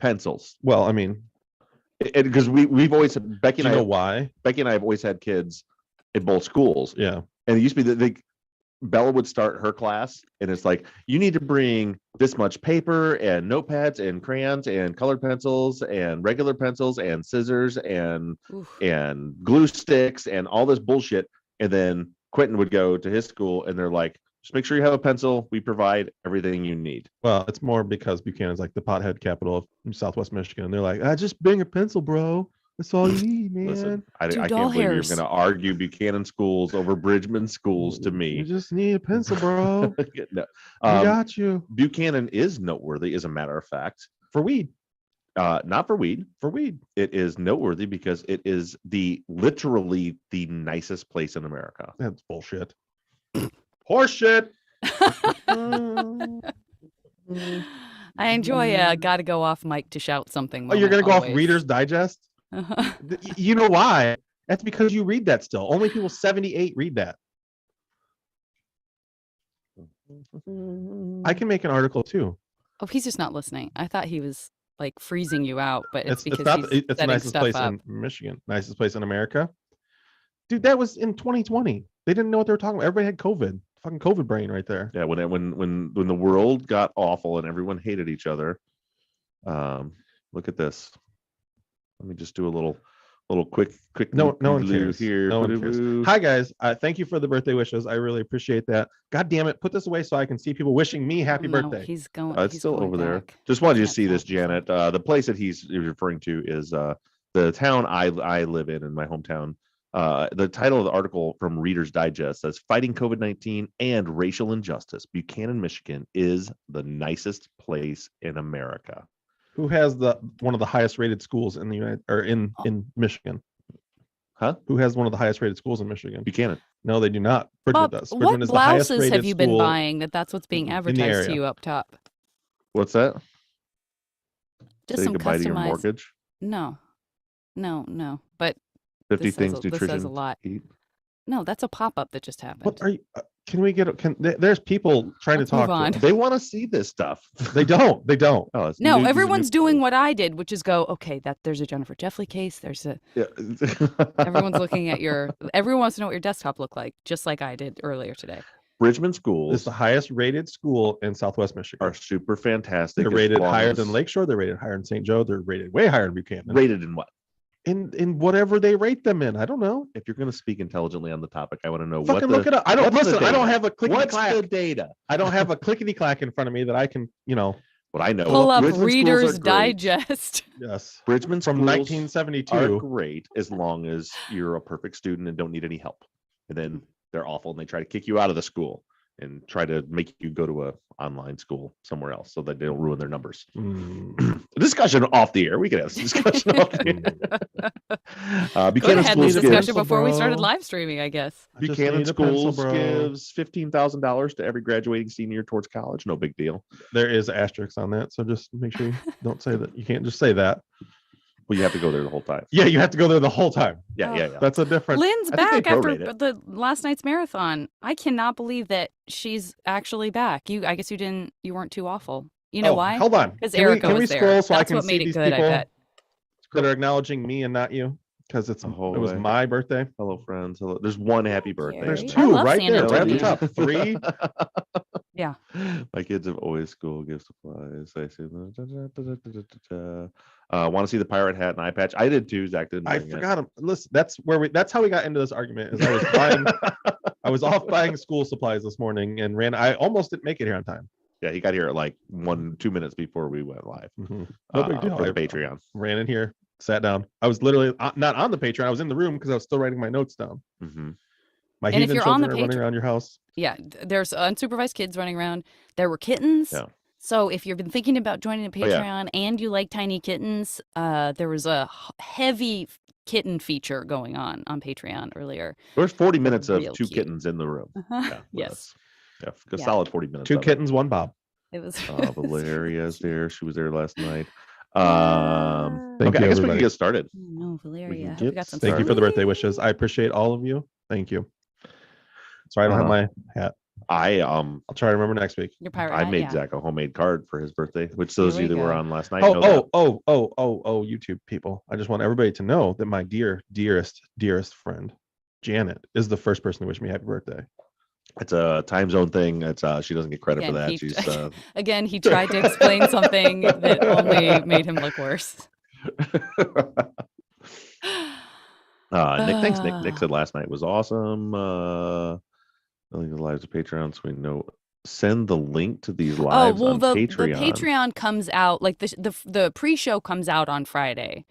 pencils. Well, I mean, because we've always Becky do and you I know why? Becky and I have always had kids in both schools. Yeah. And it used to be that Bella would start her class, and it's like, you need to bring this much paper and notepads and crayons and colored pencils and regular pencils and scissors and glue sticks and all this bullshit. And then Quentin would go to his school, and they're like, just make sure you have a pencil. We provide everything you need. Well, it's more because Buchanan's like the pothead capital of Southwest Michigan. And they're like, just bring a pencil, bro. That's all you need, man. Listen, I can't believe you're going to argue Buchanan schools over Bridgman schools to me. You just need a pencil, bro. No. We got you. Buchanan is noteworthy, as a matter of fact. For weed. Not for weed. For weed. It is noteworthy because it is literally the nicest place in America. That's bullshit. Horse shit. I enjoy gotta go off mic to shout something. Oh, you're going to go off Reader's Digest? You know why? That's because you read that still. Only people 78 read that. I can make an article too. Oh, he's just not listening. I thought he was like freezing you out, but it's because it's the nicest place in Michigan, nicest place in America. Dude, that was in 2020. They didn't know what they were talking about. Everybody had COVID. Fucking COVID brain right there. Yeah, when the world got awful and everyone hated each other. Look at this. Let me just do a little quick. No one cares here. No one cares. Hi guys, thank you for the birthday wishes. I really appreciate that. God damn it, put this away so I can see people wishing me happy birthday. He's going. It's still over there. Just wanted you to see this, Janet. The place that he's referring to is the town I live in my hometown. The title of the article from Reader's Digest says, "Fighting COVID-19 and Racial Injustice. Buchanan, Michigan is the nicest place in America." Who has one of the highest rated schools in the in Michigan? Huh? Who has one of the highest rated schools in Michigan? Buchanan. No, they do not. Bridgman does. Bridgman what is the highest blouses rated have you been school buying that's what's being advertised to you up top? What's that? Just so some you can buy to your customized. mortgage? No. But 50 things this nutrition says a lot. eat. No, that's a pop-up that just happened. What are you? There's people trying Let's to talk move on. to them. They want to see this stuff. They don't. Oh, it's No, new- everyone's new- doing what I did, which is go, okay, there's a Jennifer Jeffley case. There's a Yeah. everyone's looking at everyone wants to know what your desktop looked like, just like I did earlier today. Bridgman schools It's the highest rated school in Southwest Michigan. are super fantastic. They're as rated long higher as- than Lakeshore. They're rated higher than St. Joe. They're rated way higher than Buchanan. Rated in what? In whatever they rate them in. I don't know. If you're going to speak intelligently on the topic, I want to know Fucking look it up. I don't what's the listen. I don't data? have a clickety What's clack. the data? I don't have a clickety clack in front of me that I can, What I know. Pull up Bridgman schools Reader's are great. Digest. Yes. Bridgman From schools 1972. are great as long as you're a perfect student and don't need any help. And then they're awful and they try to kick you out of the school and try to make you go to a online school somewhere else so that they don't ruin their numbers. Discussion off the air. We can have some discussion off the air. Buchanan had this schools discussion give, before we started live streaming, I guess. Buchanan schools gives $15,000 to every graduating senior towards college. No big deal. There is asterisks on that, so just make sure you don't say that. You can't just say that. Well, you have to go there the whole time. Yeah, you have to go there the whole time. Yeah. That's a different. Lynn's I think they back after prorate it. the last night's marathon. I cannot believe that she's actually back. I guess you weren't too awful. You know why? Hold on. Because Can Erica we was scroll there. so I That's can what see made it these good, I people bet. that are acknowledging me and not you? Because it was way. my birthday. Hello, friends. Hello. There's one happy birthday. There's I two love right Santa there, right at the Tony. top. 3. Yeah. My kids have always school gift supplies. I see. Want to see the pirate hat and eye patch? I did too. Zach didn't. I bring it. forgot him. Listen, that's how we got into this argument. Is I was off buying school supplies this morning and I almost didn't make it here on time. Yeah, he got here at like 1-2 minutes before we went live. No big deal. For the I Patreon. ran in here, sat down. I was literally not on the Patreon. I was in the room because I was still writing my notes down. My And if heathen you're on children the are running around your house. Yeah, there's unsupervised kids running around. There were kittens. Yeah. So if you've been thinking about joining a Patreon and you like tiny kittens, there was a heavy kitten feature going on Patreon earlier. There's 40 minutes of Real 2 cute. kittens in the room. Yeah, with Yes. us. Yeah, a Yeah. solid 40 minutes. 2 of it. kittens, 1 Bob. It was. Valeria's there. She was there last night. Thank Okay, you, I guess we can everybody. get started. No, Valeria. I hope get you got some. Thank you for the birthday wishes. I appreciate all of you. Thank you. Sorry, I don't have my hat. I'll try to remember next week. Your pirate I hat, made yeah. Zach a homemade card for his birthday, which those of Here you we that were go. on last night know that. Oh, YouTube people. I just want everybody to know that my dearest friend, Janet, is the first person to wish me happy birthday. It's a time zone thing. It's she doesn't get credit for that. She's Again, he tried to explain something that only made him look worse. Nick, thanks, Nick. Nick said last night was awesome. I think the lives of Patreon, so we know. Send the link to these lives on Patreon. The Patreon comes out like the pre-show comes out on Friday.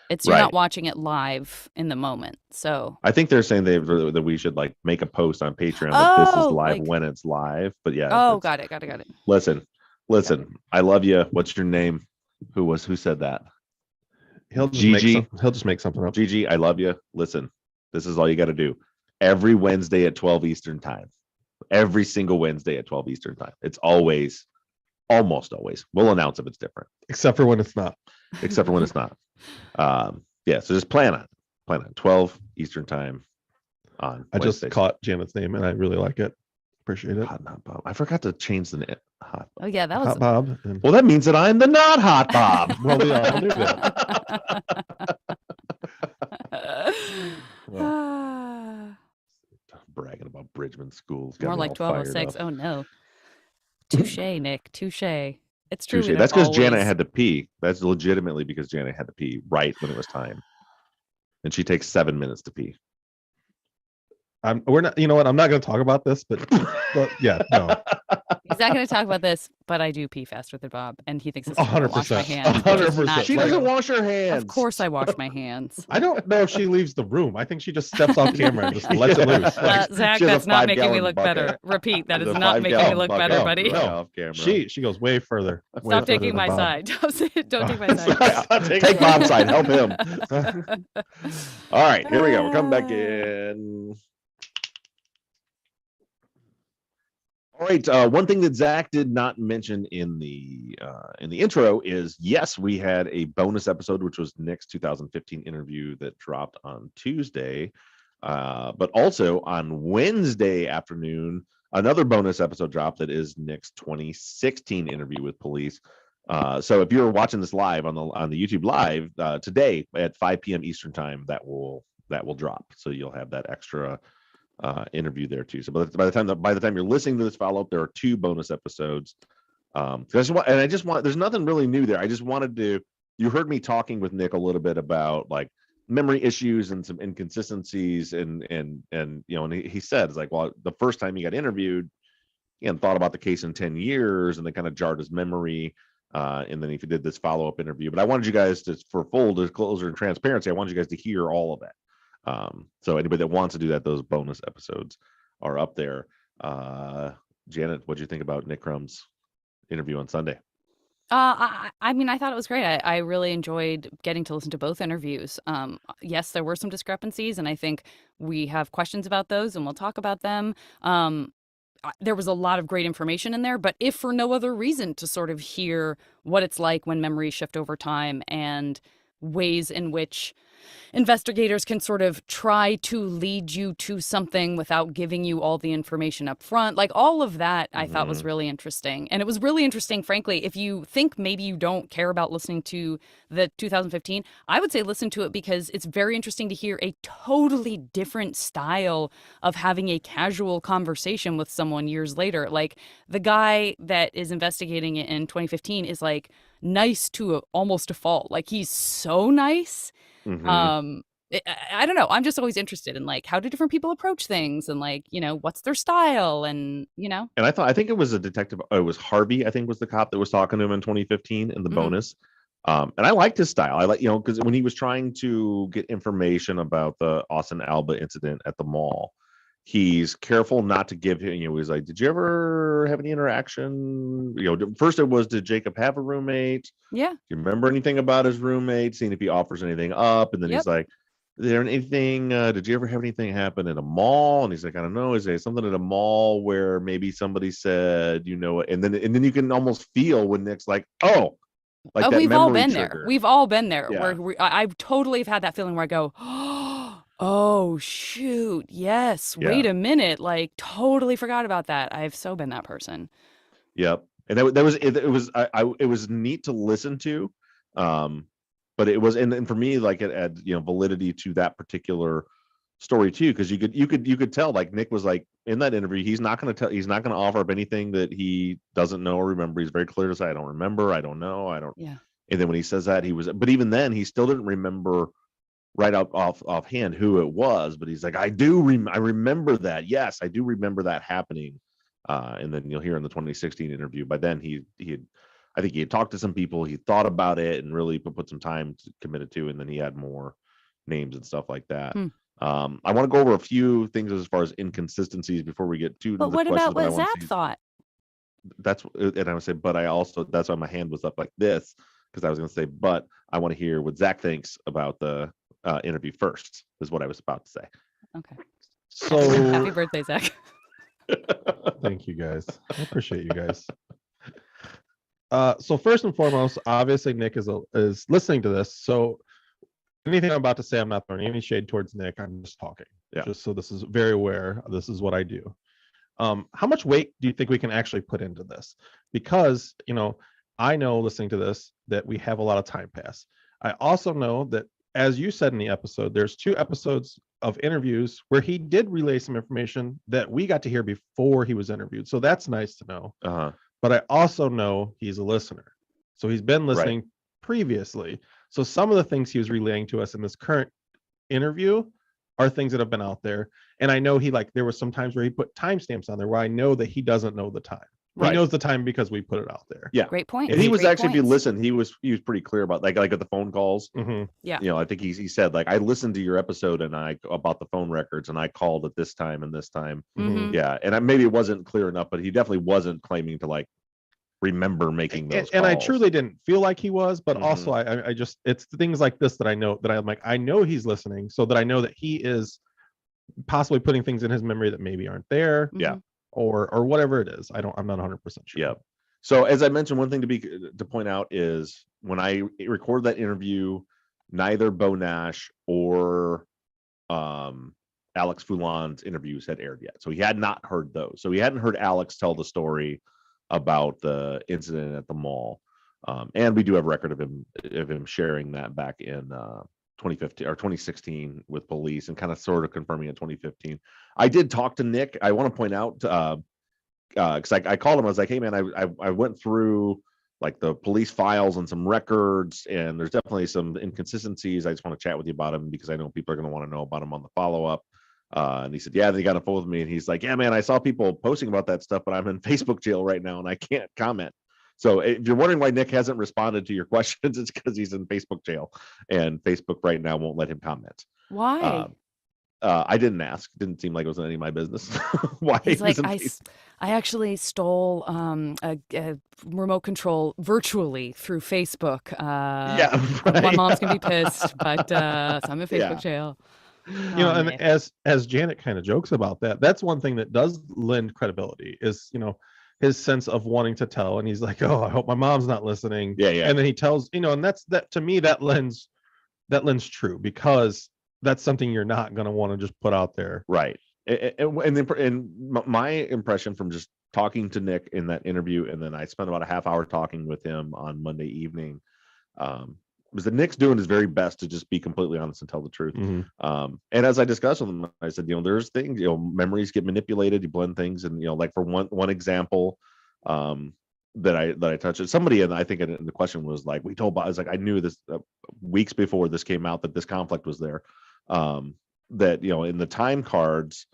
It's you're Right. not watching it live in the moment. So I think they're saying that we should like make a post on Patreon that this is live when it's live. But yeah. Oh, got it. Listen. I love you. What's your name? Who said that? He'll just make something up. Gigi, I love you. Listen, this is all you got to do. Every Wednesday at 12 Eastern time. Every single Wednesday at 12 Eastern time. It's almost always. We'll announce if it's different. Except for when it's not. Yeah, so just plan on 12 Eastern time on I Wednesdays. just caught Janet's name and I really like it. Appreciate it. Hot Not Bob. I forgot to change the name. Hot Bob. Oh yeah, that was Hot Bob. And Well, that means that I'm the not Hot Bob. well, we all knew that. Bragging about Bridgman schools. Got More me like all 1206. fired up. Oh no. Touche, Nick. Touche. It's true. Touche. That's because Janet had to pee. That's legitimately because Janet had to pee right when it was time. And she takes 7 minutes to pee. We're not. You know what? I'm not going to talk about this, but yeah, no. He's not going to talk about this, but I do pee faster than Bob, and he thinks it's 100%. Wash my 100%. hands. which is 100%. not She true. doesn't wash her hands. Of course, I wash my hands. I don't know if she leaves the room. I think she just steps off camera and just lets it loose. Zach, She has a that's not making me 5-gallon look bucket. better. Repeat, that is The not making me 5-gallon look bucket better, No, buddy. no. Off camera. She goes way further. way Stop further taking than my Bob. side. Don't take my side. Take Bob's side. Help him. All right, here we go. We're coming back in. All right. One thing that Zach did not mention in the intro is, yes, we had a bonus episode, which was Nick's 2015 interview that dropped on Tuesday, but also on Wednesday afternoon, another bonus episode dropped that is Nick's 2016 interview with police. So if you're watching this live on the YouTube live today at 5 p.m. Eastern time, that will drop. So you'll have that extra interview there too. So by the time you're listening to this follow-up, there are 2 bonus episodes. There's nothing really new there. I just wanted to. You heard me talking with Nick a little bit about like memory issues and some inconsistencies, and he said, it's like, well, the first time he got interviewed, he hadn't thought about the case in 10 years, and they kind of jarred his memory. And then he did this follow-up interview. But I wanted you guys to, for full disclosure and transparency, I wanted you guys to hear all of that. So anybody that wants to do that, those bonus episodes are up there. Janet, what do you think about Nick Crumb's interview on Sunday? I mean, I thought it was great. I really enjoyed getting to listen to both interviews. Yes, there were some discrepancies, and I think we have questions about those, and we'll talk about them. There was a lot of great information in there, but if for no other reason, to sort of hear what it's like when memories shift over time and ways in which investigators can sort of try to lead you to something without giving you all the information up front. Like all of that I thought was really interesting. And it was really interesting, frankly, if you think maybe you don't care about listening to the 2015, I would say listen to it because it's very interesting to hear a totally different style of having a casual conversation with someone years later. Like the guy that is investigating it in 2015 is like nice to almost a fault. Like he's so nice. I don't know. I'm just always interested in like how do different people approach things and like, what's their style and. And I think it was a detective. It was Harvey, I think was the cop that was talking to him in 2015 in the bonus. And I liked his style. I like, because when he was trying to get information about the Austin Alba incident at the mall, he's careful not to give him, he's like, did you ever have any interaction? First it was, did Jacob have a roommate? Yeah. Do you remember anything about his roommate? Seeing if he offers anything up. And then he's like, is there anything, did you ever have anything happen at a mall? And he's like, I don't know. Is there something at a mall where maybe somebody said, and then you can almost feel when Nick's like, oh, like that we've all been trigger. there. We've all been there. Yeah. Where I totally have had that feeling where I go, oh, Oh, shoot. Yes. Wait Yeah. a minute. Like, totally forgot about that. I've so been that person. Yep. And that was it was it was neat to listen to. But it was and for me, like it had, validity to that particular story too, because you could tell, like Nick was like in that interview, he's not gonna offer up anything that he doesn't know or remember. He's very clear to say, I don't remember, I don't know, I don't. Yeah. And then when he says that, but even then he still didn't remember right offhand who it was, but he's like, I remember that. Yes, I do remember that happening. And then you'll hear in the 2016 interview, by then I think he had talked to some people, he thought about it and really put some time to commit it to, and then he had more names and stuff like that. Hmm. I want to go over a few things as far as inconsistencies before we get to But the what questions. about what I want Zach to see, thought? and I would say, but I also, that's why my hand was up like this, because I was going to say, but I want to hear what Zach thinks about the interview first, is what I was about to say. Okay. So Happy birthday, Zach. thank you guys. I appreciate you guys. So first and foremost, obviously Nick is listening to this. So anything I'm about to say, I'm not throwing any shade towards Nick. I'm just talking. Yeah. Just so this is very aware. This is what I do. How much weight do you think we can actually put into this? Because, I know listening to this that we have a lot of time pass. I also know that, as you said in the episode, there's 2 episodes of interviews where he did relay some information that we got to hear before he was interviewed. So that's nice to know. Uh-huh. But I also know he's a listener. So he's been listening previously. So some of the things he was relaying to us in this current interview are things that have been out there. And I know there was some times where he put timestamps on there where I know that he doesn't know the time. Right. He knows the time because we put it out there. Yeah. Great point. And he was Great actually, if you points. listen, he was pretty clear about like at the phone calls. Mm-hmm. Yeah. I think he said, like, I listened to your episode and about the phone records, and I called at this time and this time. Mhm. Yeah. And maybe it wasn't clear enough, but he definitely wasn't claiming to like remember making those And I calls. truly didn't feel like he was, but Mhm. also I just, it's things like this that I know that I'm like, I know he's listening, so that I know that he is possibly putting things in his memory that maybe aren't there. Yeah. Mhm. Or whatever it is. I'm not 100% sure. Yeah. So as I mentioned, one thing to point out is when I recorded that interview, neither Bo Nash or Alex Foulon's interviews had aired yet. So he had not heard those. So he hadn't heard Alex tell the story about the incident at the mall. And we do have a record of him sharing that back in 2015 or 2016 with police, and kind of sort of confirming in 2015. I did talk to Nick. I want to point out, because I called him. I was like, hey man, I went through like the police files and some records, and there's definitely some inconsistencies. I just want to chat with you about them because I know people are going to want to know about them on the follow-up. And he said, yeah, they got a phone with me, and he's like, yeah man, I saw people posting about that stuff, but I'm in Facebook jail right now and I can't comment. So if you're wondering why Nick hasn't responded to your questions, it's because he's in Facebook jail, and Facebook right now won't let him comment. Why? I didn't ask. Didn't seem like it was any of my business. Why He's he like, was in I actually stole a remote control virtually through Facebook. Yeah, My right. mom's gonna be pissed, but so I'm in Facebook Yeah. jail. And Nick. as Janet kind of jokes about that, that's one thing that does lend credibility is, his sense of wanting to tell. And he's like, oh, I hope my mom's not listening. Yeah. And then he tells, and that to me, that lends true, because that's something you're not going to want to just put out there. Right. And my impression from just talking to Nick in that interview, and then I spent about a half hour talking with him on Monday evening, was that Nick's doing his very best to just be completely honest and tell the truth. Mm-hmm. And as I discussed with him, I said, there's things, memories get manipulated, you blend things, and like for one example, that I touched it. Somebody, and I think the question was like, we told Bob, I was like, I knew this weeks before this came out that this conflict was there. That in the time cards,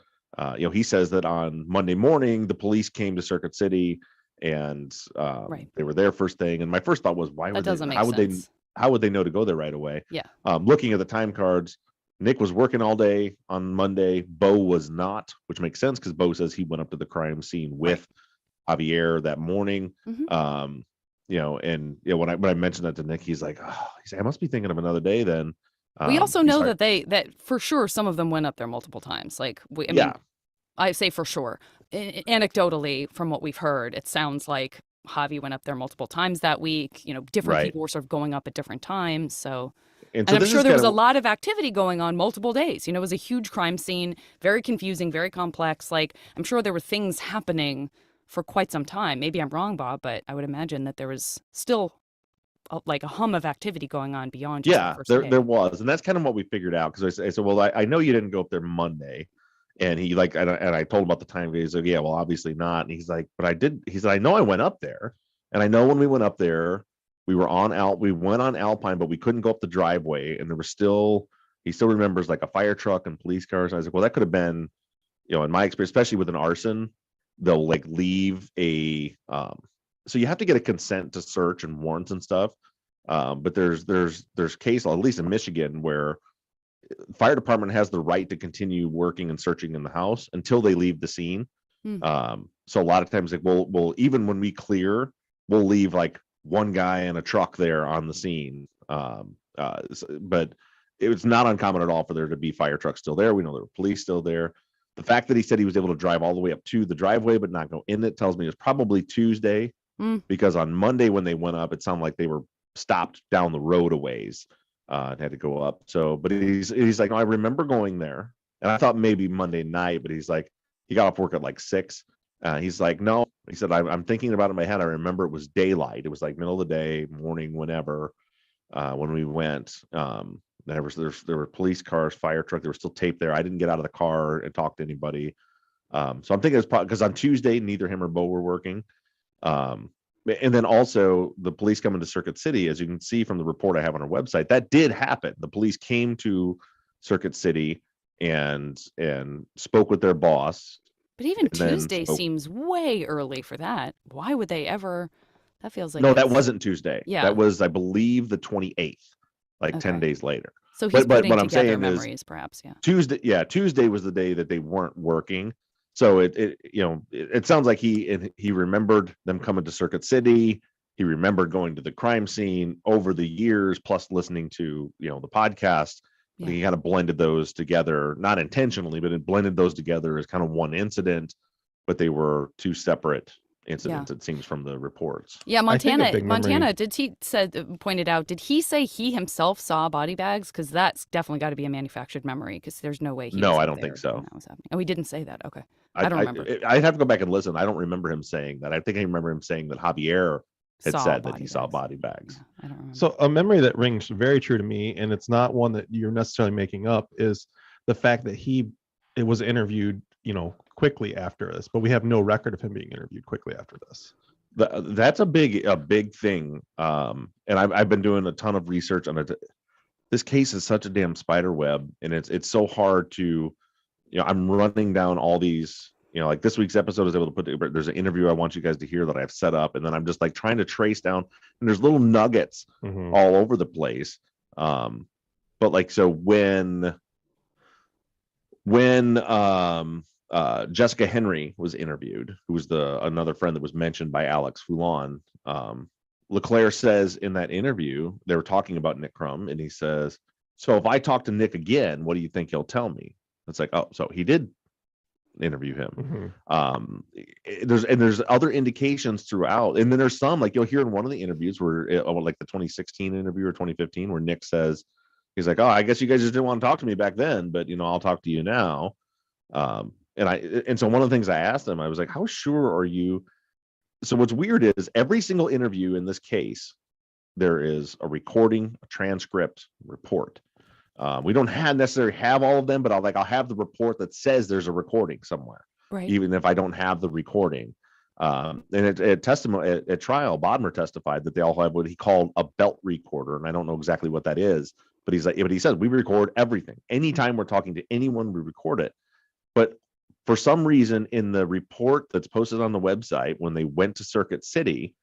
he says that on Monday morning the police came to Circuit City, and Right. they were there first thing. And my first thought was, why That would doesn't they? make sense. How would they know to go there right away? Yeah. Looking at the time cards, Nick was working all day on Monday. Bo was not, which makes sense because Bo says he went up to the crime scene with Javier that morning. Mhm. When I mentioned that to Nick, he's like, I must be thinking of another day then. We also know that for sure some of them went up there multiple times. Like I say for sure. Anecdotally, from what we've heard, it sounds like Javi went up there multiple times that week. Different Right. people were sort of going up at different times. So, And and so I'm this sure is there kind was a of lot of activity going on multiple days. It was a huge crime scene, very confusing, very complex. Like, I'm sure there were things happening for quite some time. Maybe I'm wrong, Bob, but I would imagine that there was still like a hum of activity going on beyond just the yeah, first there day. was, and that's kind of what we figured out because I said, well, I know you didn't go up there Monday, and he like, and I told him about the time. He's like, yeah, well, obviously not. And he's like, but I did. He said, I know I went up there, and I know when we went up there, we went on Alpine, but we couldn't go up the driveway, and there was still. He still remembers like a fire truck and police cars. I was like, well, that could have been, in my experience, especially with an arson, they'll like leave a so you have to get a consent to search and warrants and stuff. But there's case law, at least in Michigan, where fire department has the right to continue working and searching in the house until they leave the scene. Hmm. So a lot of times, like we'll even when we clear, we'll leave like one guy in a truck there on the scene. But it was not uncommon at all for there to be fire trucks still there. We know there were police still there. The fact that he said he was able to drive all the way up to the driveway but not go in it tells me it was probably Tuesday, because on Monday when they went up, it sounded like they were stopped down the road a ways and had to go up. So, but he's like, no, I remember going there, and I thought maybe Monday night, but he's like, he got off work at like 6. He's like, no, he said, I'm thinking about it in my head. I remember it was daylight. It was like middle of the day, morning, whenever, when we went. There were police cars, fire truck. There was still tape there. I didn't get out of the car and talk to anybody. So I'm thinking it's probably because on Tuesday, neither him or Bo were working. And then also the police coming to Circuit City, as you can see from the report I have on our website, that did happen. The police came to Circuit City and spoke with their boss. But even and then Tuesday spoke- seems way early for that. Why would they ever? That feels like no, that it's- wasn't Tuesday. Yeah. That was, I believe, the 28th, like 10 Okay. days later. So he's but putting what I'm together saying is memories, perhaps. Yeah. Tuesday was the day that they weren't working. So it sounds like he remembered them coming to Circuit City. He remembered going to the crime scene over the years, plus listening to the podcast. Yeah. He kind of blended those together, not intentionally, but it blended those together as kind of one incident, but they were two separate incidents. It seems from the reports. Yeah, I think a big Montana. memory- Pointed out. Did he say he himself saw body bags? Because that's definitely got to be a manufactured memory. Because there's no way he. No, was I up don't think there so. when that was happening. Oh, he didn't say that. Okay, I don't remember. I'd have to go back and listen. I don't remember him saying that. I think I remember him saying that Javier had said that he saw body bags. Yeah, I don't remember. So a memory that rings very true to me, and it's not one that you're necessarily making up, is the fact that it was interviewed, quickly after this, but we have no record of him being interviewed quickly after this. That's a big thing. And I've been doing a ton of research on it. This case is such a damn spider web, and it's so hard to, I'm running down all these, like this week's episode is able to there's an interview I want you guys to hear that I've set up, and then I'm just like trying to trace down, and there's little nuggets all over the place. But like, so when Jessica Henry was interviewed, who was another friend that was mentioned by Alex Foulon, LeClaire says in that interview, they were talking about Nick Crum, and he says, so if I talk to Nick again, what do you think he'll tell me? It's like, oh, so he did interview him. There's other indications throughout, and then there's some, like you'll hear in one of the interviews where like the 2016 interview or 2015, where Nick says, he's like, oh, I guess you guys just didn't want to talk to me back then, but I'll talk to you now. And so one of the things I asked him, I was like, how sure are you? So what's weird is every single interview in this case, there is a recording, a transcript, report. We don't necessarily have all of them, but I'll have the report that says there's a recording somewhere, Right. even if I don't have the recording. And at testimony at trial, Bodmer testified that they all have what he called a belt recorder, and I don't know exactly what that is, but he says we record everything. Anytime we're talking to anyone, we record it. But for some reason, in the report that's posted on the website, when they went to Circuit City,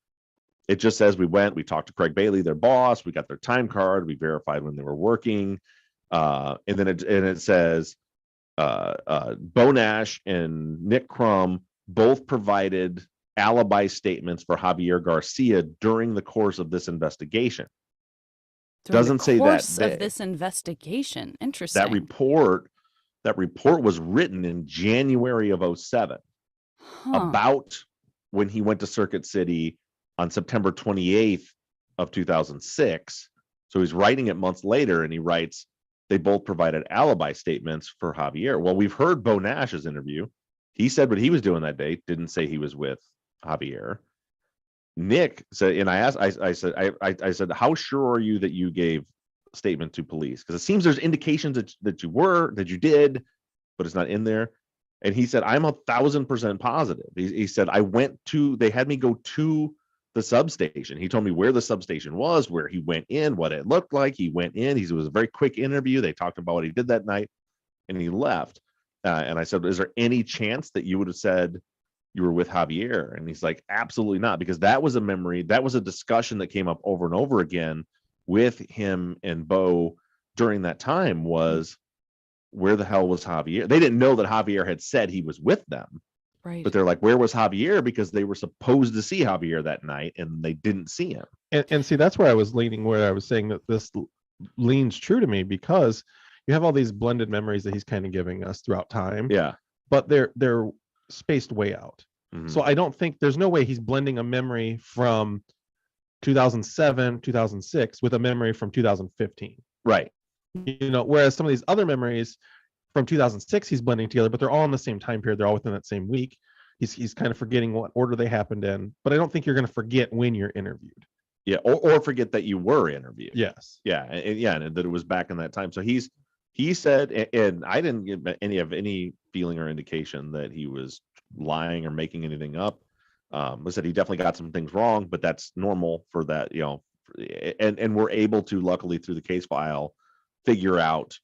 it just says we talked to Craig Bailey, their boss, we got their time card, we verified when they were working, and then it says Bo Nash and Nick Crum both provided alibi statements for Javier Garcia during the course of this investigation. Doesn't say that. Course of this investigation. Interesting. That report was written in January of 2007 about when he went to Circuit City on September 28th of 2006. So he's writing it months later, and he writes, they both provided alibi statements for Javier. Well, we've heard Bo Nash's interview. He said what he was doing that day, didn't say he was with Javier. Nick said, and I said, how sure are you that you gave a statement to police? Because it seems there's indications that you did, but it's not in there. And he said, I'm 1,000% positive. He said, they had me go to the substation. He told me where the substation was, where he went in, what it looked like. He went in. It was a very quick interview. They talked about what he did that night, and he left. And I said, is there any chance that you would have said you were with Javier? And he's like, absolutely not, because that was a memory. That was a discussion that came up over and over again with him and Bo during that time was, where the hell was Javier? They didn't know that Javier had said he was with them. Right. But they're like, where was Javier? Because they were supposed to see Javier that night and they didn't see him. And see, that's where I was leaning, where I was saying that this leans true to me, because you have all these blended memories that he's kind of giving us throughout time. Yeah. But they're spaced way out. Mhm. So I don't think there's no way he's blending a memory from 2007, 2006 with a memory from 2015. Right. Whereas some of these other memories from 2006 he's blending together, but they're all in the same time period. They're all within that same week. He's kind of forgetting what order they happened in, but I don't think you're going to forget when you're interviewed. Yeah. Or forget that you were interviewed. Yes. Yeah. And that it was back in that time. So he said, and I didn't get any feeling or indication that he was lying or making anything up. I said he definitely got some things wrong, but that's normal for that, and we're able to, luckily through the case file, figure out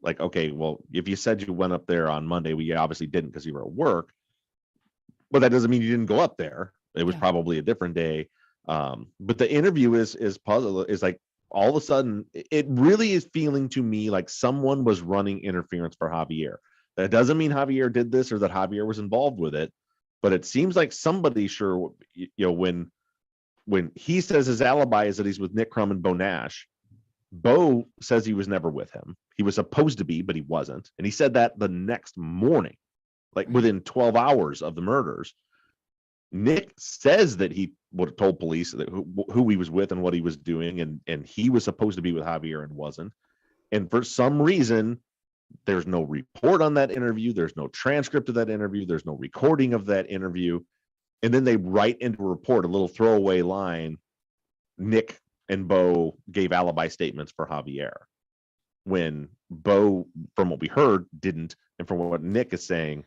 like, okay, well, if you said you went up there on Monday, we obviously didn't because you were at work, but that doesn't mean you didn't go up there. It was probably a different day. But the interview is like, all of a sudden, it really is feeling to me like someone was running interference for Javier. That doesn't mean Javier did this or that Javier was involved with it, but it seems like somebody sure, when he says his alibi is that he's with Nick Crum and Bo Nash, Bo says he was never with him. He was supposed to be, but he wasn't. And he said that the next morning, like within 12 hours of the murders. Nick says that he would have told police that who he was with and what he was doing, and he was supposed to be with Javier and wasn't. And for some reason, there's no report on that interview. There's no transcript of that interview. There's no recording of that interview. And then they write into a report, a little throwaway line, Nick and Bo gave alibi statements for Javier, when Bo, from what we heard, didn't, and from what Nick is saying,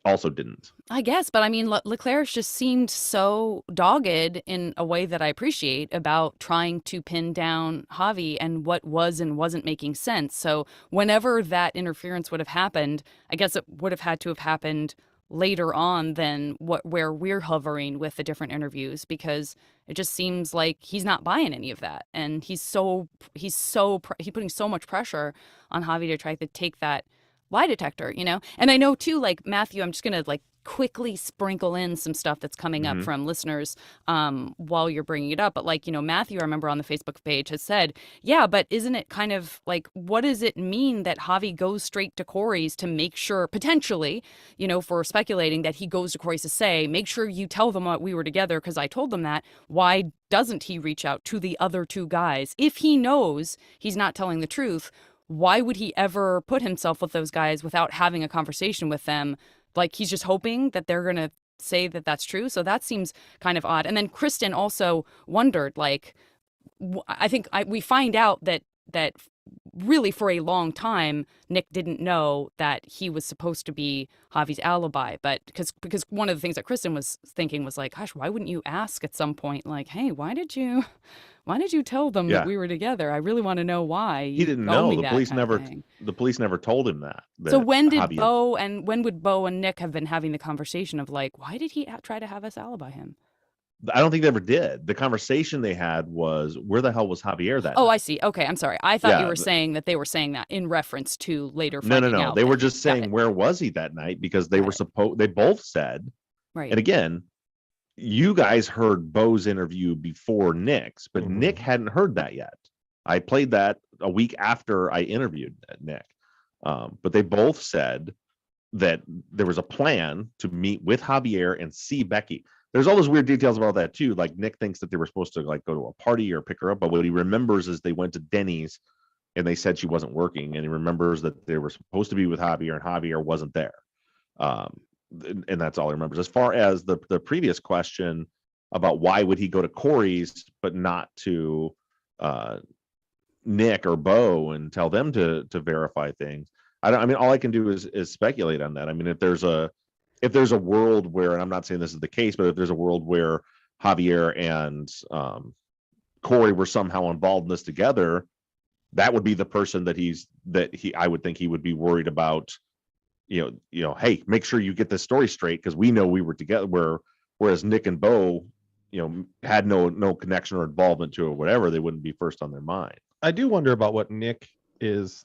also didn't. I guess, but I mean, Leclerc just seemed so dogged in a way that I appreciate about trying to pin down Javi and what was and wasn't making sense. So whenever that interference would have happened, I guess it would have had to have happened later on than where we're hovering with the different interviews, because it just seems like he's not buying any of that, and he's putting so much pressure on Javi to try to take that lie detector, And I know too, like Matthew, I'm just gonna like quickly sprinkle in some stuff that's coming up from listeners while you're bringing it up. But like, Matthew, I remember on the Facebook page, has said, yeah, but isn't it kind of like, what does it mean that Javi goes straight to Corey's to make sure, potentially, for speculating that he goes to Corey's to say, make sure you tell them what we were together because I told them that. Why doesn't he reach out to the other two guys? If he knows he's not telling the truth, why would he ever put himself with those guys without having a conversation with them? Like, he's just hoping that they're going to say that that's true. So that seems kind of odd. And then Kristen also wondered, like, I think we find out that really for a long time, Nick didn't know that he was supposed to be Javi's alibi. But because one of the things that Kristen was thinking was like, gosh, why wouldn't you ask at some point, like, hey, why did you tell them that we were together? I really want to know why. He didn't know. The police never told him that. So when would Bo and Nick have been having the conversation of like, why did he try to have us alibi him? I don't think they ever did. The conversation they had was, where the hell was Javier that night? I see. Okay, I'm sorry. I thought you were saying that they were saying that in reference to later finding out. No. They were just saying, where was he that night? Because they they both said, right. And again, you guys heard Bo's interview before Nick's, but Nick hadn't heard that yet. I played that a week after I interviewed Nick. But they both said that there was a plan to meet with Javier and see Becky. there's all those weird details about that too. Like Nick thinks that they were supposed to like go to a party or pick her up, but what he remembers is they went to Denny's and they said she wasn't working, and he remembers that they were supposed to be with Javier and Javier wasn't there. And that's all he remembers. As far as the previous question about why would he go to Corey's but not to Nick or Bo and tell them to verify things, I mean, all I can do is speculate on that. I mean, if there's a world where, and I'm not saying this is the case, but if there's a world where Javier and Corey were somehow involved in this together, that would be the person I would think he would be worried about. Hey, make sure you get this story straight because we know we were together. Whereas Nick and Bo, had no connection or involvement to it or whatever, they wouldn't be first on their mind. I do wonder about what Nick is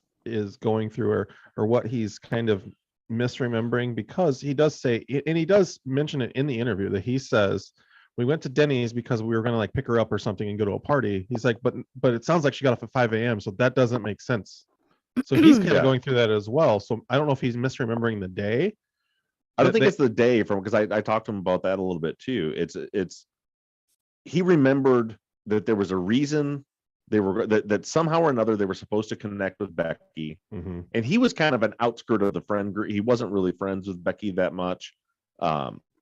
going through or what he's kind of misremembering, because he does say, and he does mention it in the interview, that he says we went to Denny's because we were going to like pick her up or something and go to a party. He's like, but it sounds like she got off at 5 a.m. So that doesn't make sense. So he's kind of going through that as well. So I don't know if he's misremembering the day. I don't think it's the day because I talked to him about that a little bit too. It's he remembered that there was a reason they were that somehow or another they were supposed to connect with Becky, and he was kind of an outskirt of the friend group. He wasn't really friends with Becky that much.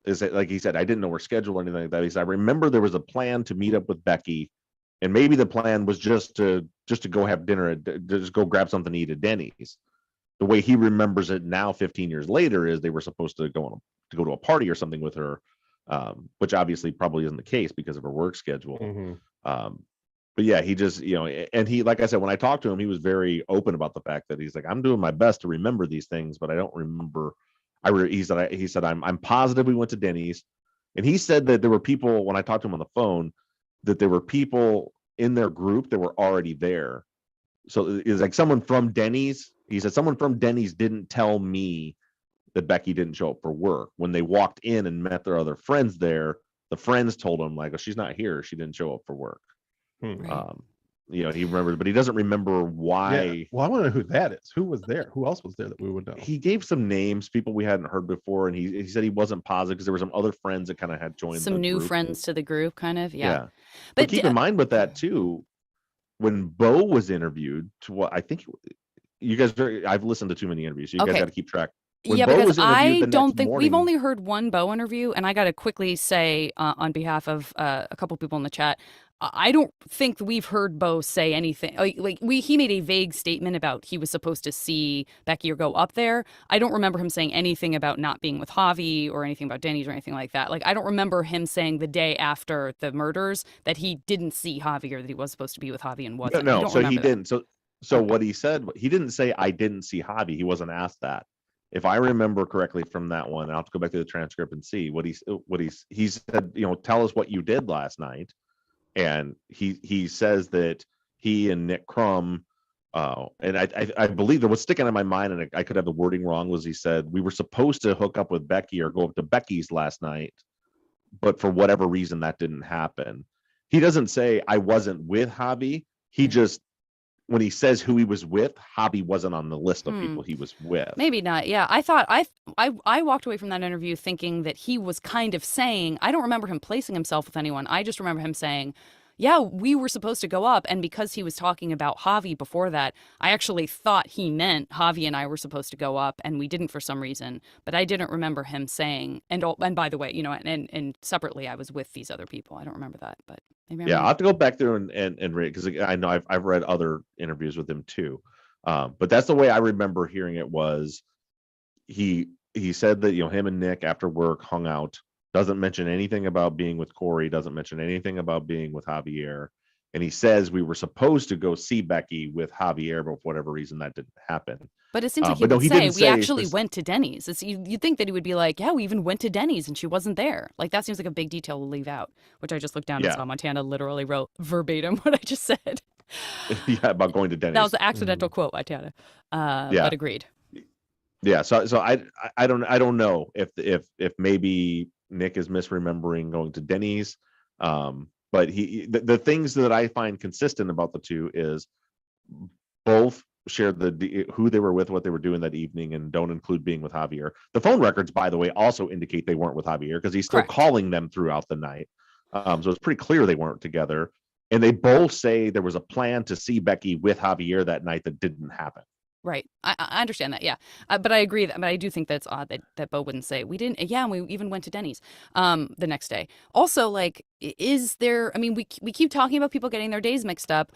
Is it like he said, I didn't know her schedule or anything like that. He said, I remember there was a plan to meet up with Becky, and maybe the plan was just to go have dinner, just go grab something to eat at Denny's. The way he remembers it now, 15 years later, is they were supposed to go to a party or something with her, which obviously probably isn't the case because of her work schedule. But yeah, he just, and he, like I said, when I talked to him, he was very open about the fact that he's like, I'm doing my best to remember these things, but I don't remember. He said, I'm positive we went to Denny's, and he said that there were people, when I talked to him on the phone, that there were people in their group that were already there. So it's like someone from Denny's. He said someone from Denny's didn't tell me that Becky didn't show up for work. When they walked in and met their other friends there, the friends told him like, oh, she's not here. She didn't show up for work. Right. He remembers, but he doesn't remember why. Yeah. Well, I want to know who that is. Who was there? Who else was there that we would know? He gave some names, people we hadn't heard before, and he said he wasn't positive because there were some other friends that kind of had joined. Some new group. friends to the group, kind of. Yeah. But keep in mind with that too, when Bo was interviewed, to what I think you guys, I've listened to too many interviews, so you guys got to keep track. When Bo because was I don't think morning, we've only heard one Bo interview, and I got to quickly say on behalf of a couple people in the chat, I don't think we've heard Bo say anything. He made a vague statement about he was supposed to see Becky or go up there. I don't remember him saying anything about not being with Javi or anything about Denny's or anything like that. Like, I don't remember him saying the day after the murders that he didn't see Javi or that he was supposed to be with Javi and wasn't. No, so he didn't. So what he said, he didn't say I didn't see Javi. He wasn't asked that. If I remember correctly from that one, I'll have to go back to the transcript and see what he said. Tell us what you did last night. And he says that he and Nick Crum, and I believe that what's sticking in my mind, and I could have the wording wrong, was he said we were supposed to hook up with Becky or go up to Becky's last night, but for whatever reason that didn't happen. He doesn't say I wasn't with Javi. He just, when he says who he was with, Javi wasn't on the list of people he was with. Maybe not. Yeah, I thought I walked away from that interview thinking that he was kind of saying, I don't remember him placing himself with anyone. I just remember him saying, yeah, we were supposed to go up. And because he was talking about Javi before that, I actually thought he meant Javi and I were supposed to go up, and we didn't for some reason. But I didn't remember him saying, and by the way, and separately, I was with these other people. I don't remember that, but maybe I'll have to go back there and read, because I know I've read other interviews with him too. But that's the way I remember hearing it. Was he said that him and Nick after work hung out, doesn't mention anything about being with Corey, doesn't mention anything about being with Javier, and he says we were supposed to go see Becky with Javier, but for whatever reason that didn't happen. But it seems like he would say we actually went to Denny's. You'd think that he would be like, yeah, we even went to Denny's and she wasn't there. Like, that seems like a big detail to leave out, which I just looked down and saw Montana literally wrote verbatim what I just said. Yeah, about going to Denny's. That was an accidental quote, Montana. But agreed. Yeah, so I don't know if maybe Nick is misremembering going to Denny's, but the things that I find consistent about the two is both share who they were with, what they were doing that evening, and don't include being with Javier. The phone records, by the way, also indicate they weren't with Javier because he's still Correct. calling them throughout the night. So it's pretty clear they weren't together. And they both say there was a plan to see Becky with Javier that night that didn't happen. Right. I understand that. Yeah. But I agree but I do think that's odd that Bo wouldn't say we didn't. Yeah. And we even went to Denny's the next day. Also, like, is there, I mean, we keep talking about people getting their days mixed up.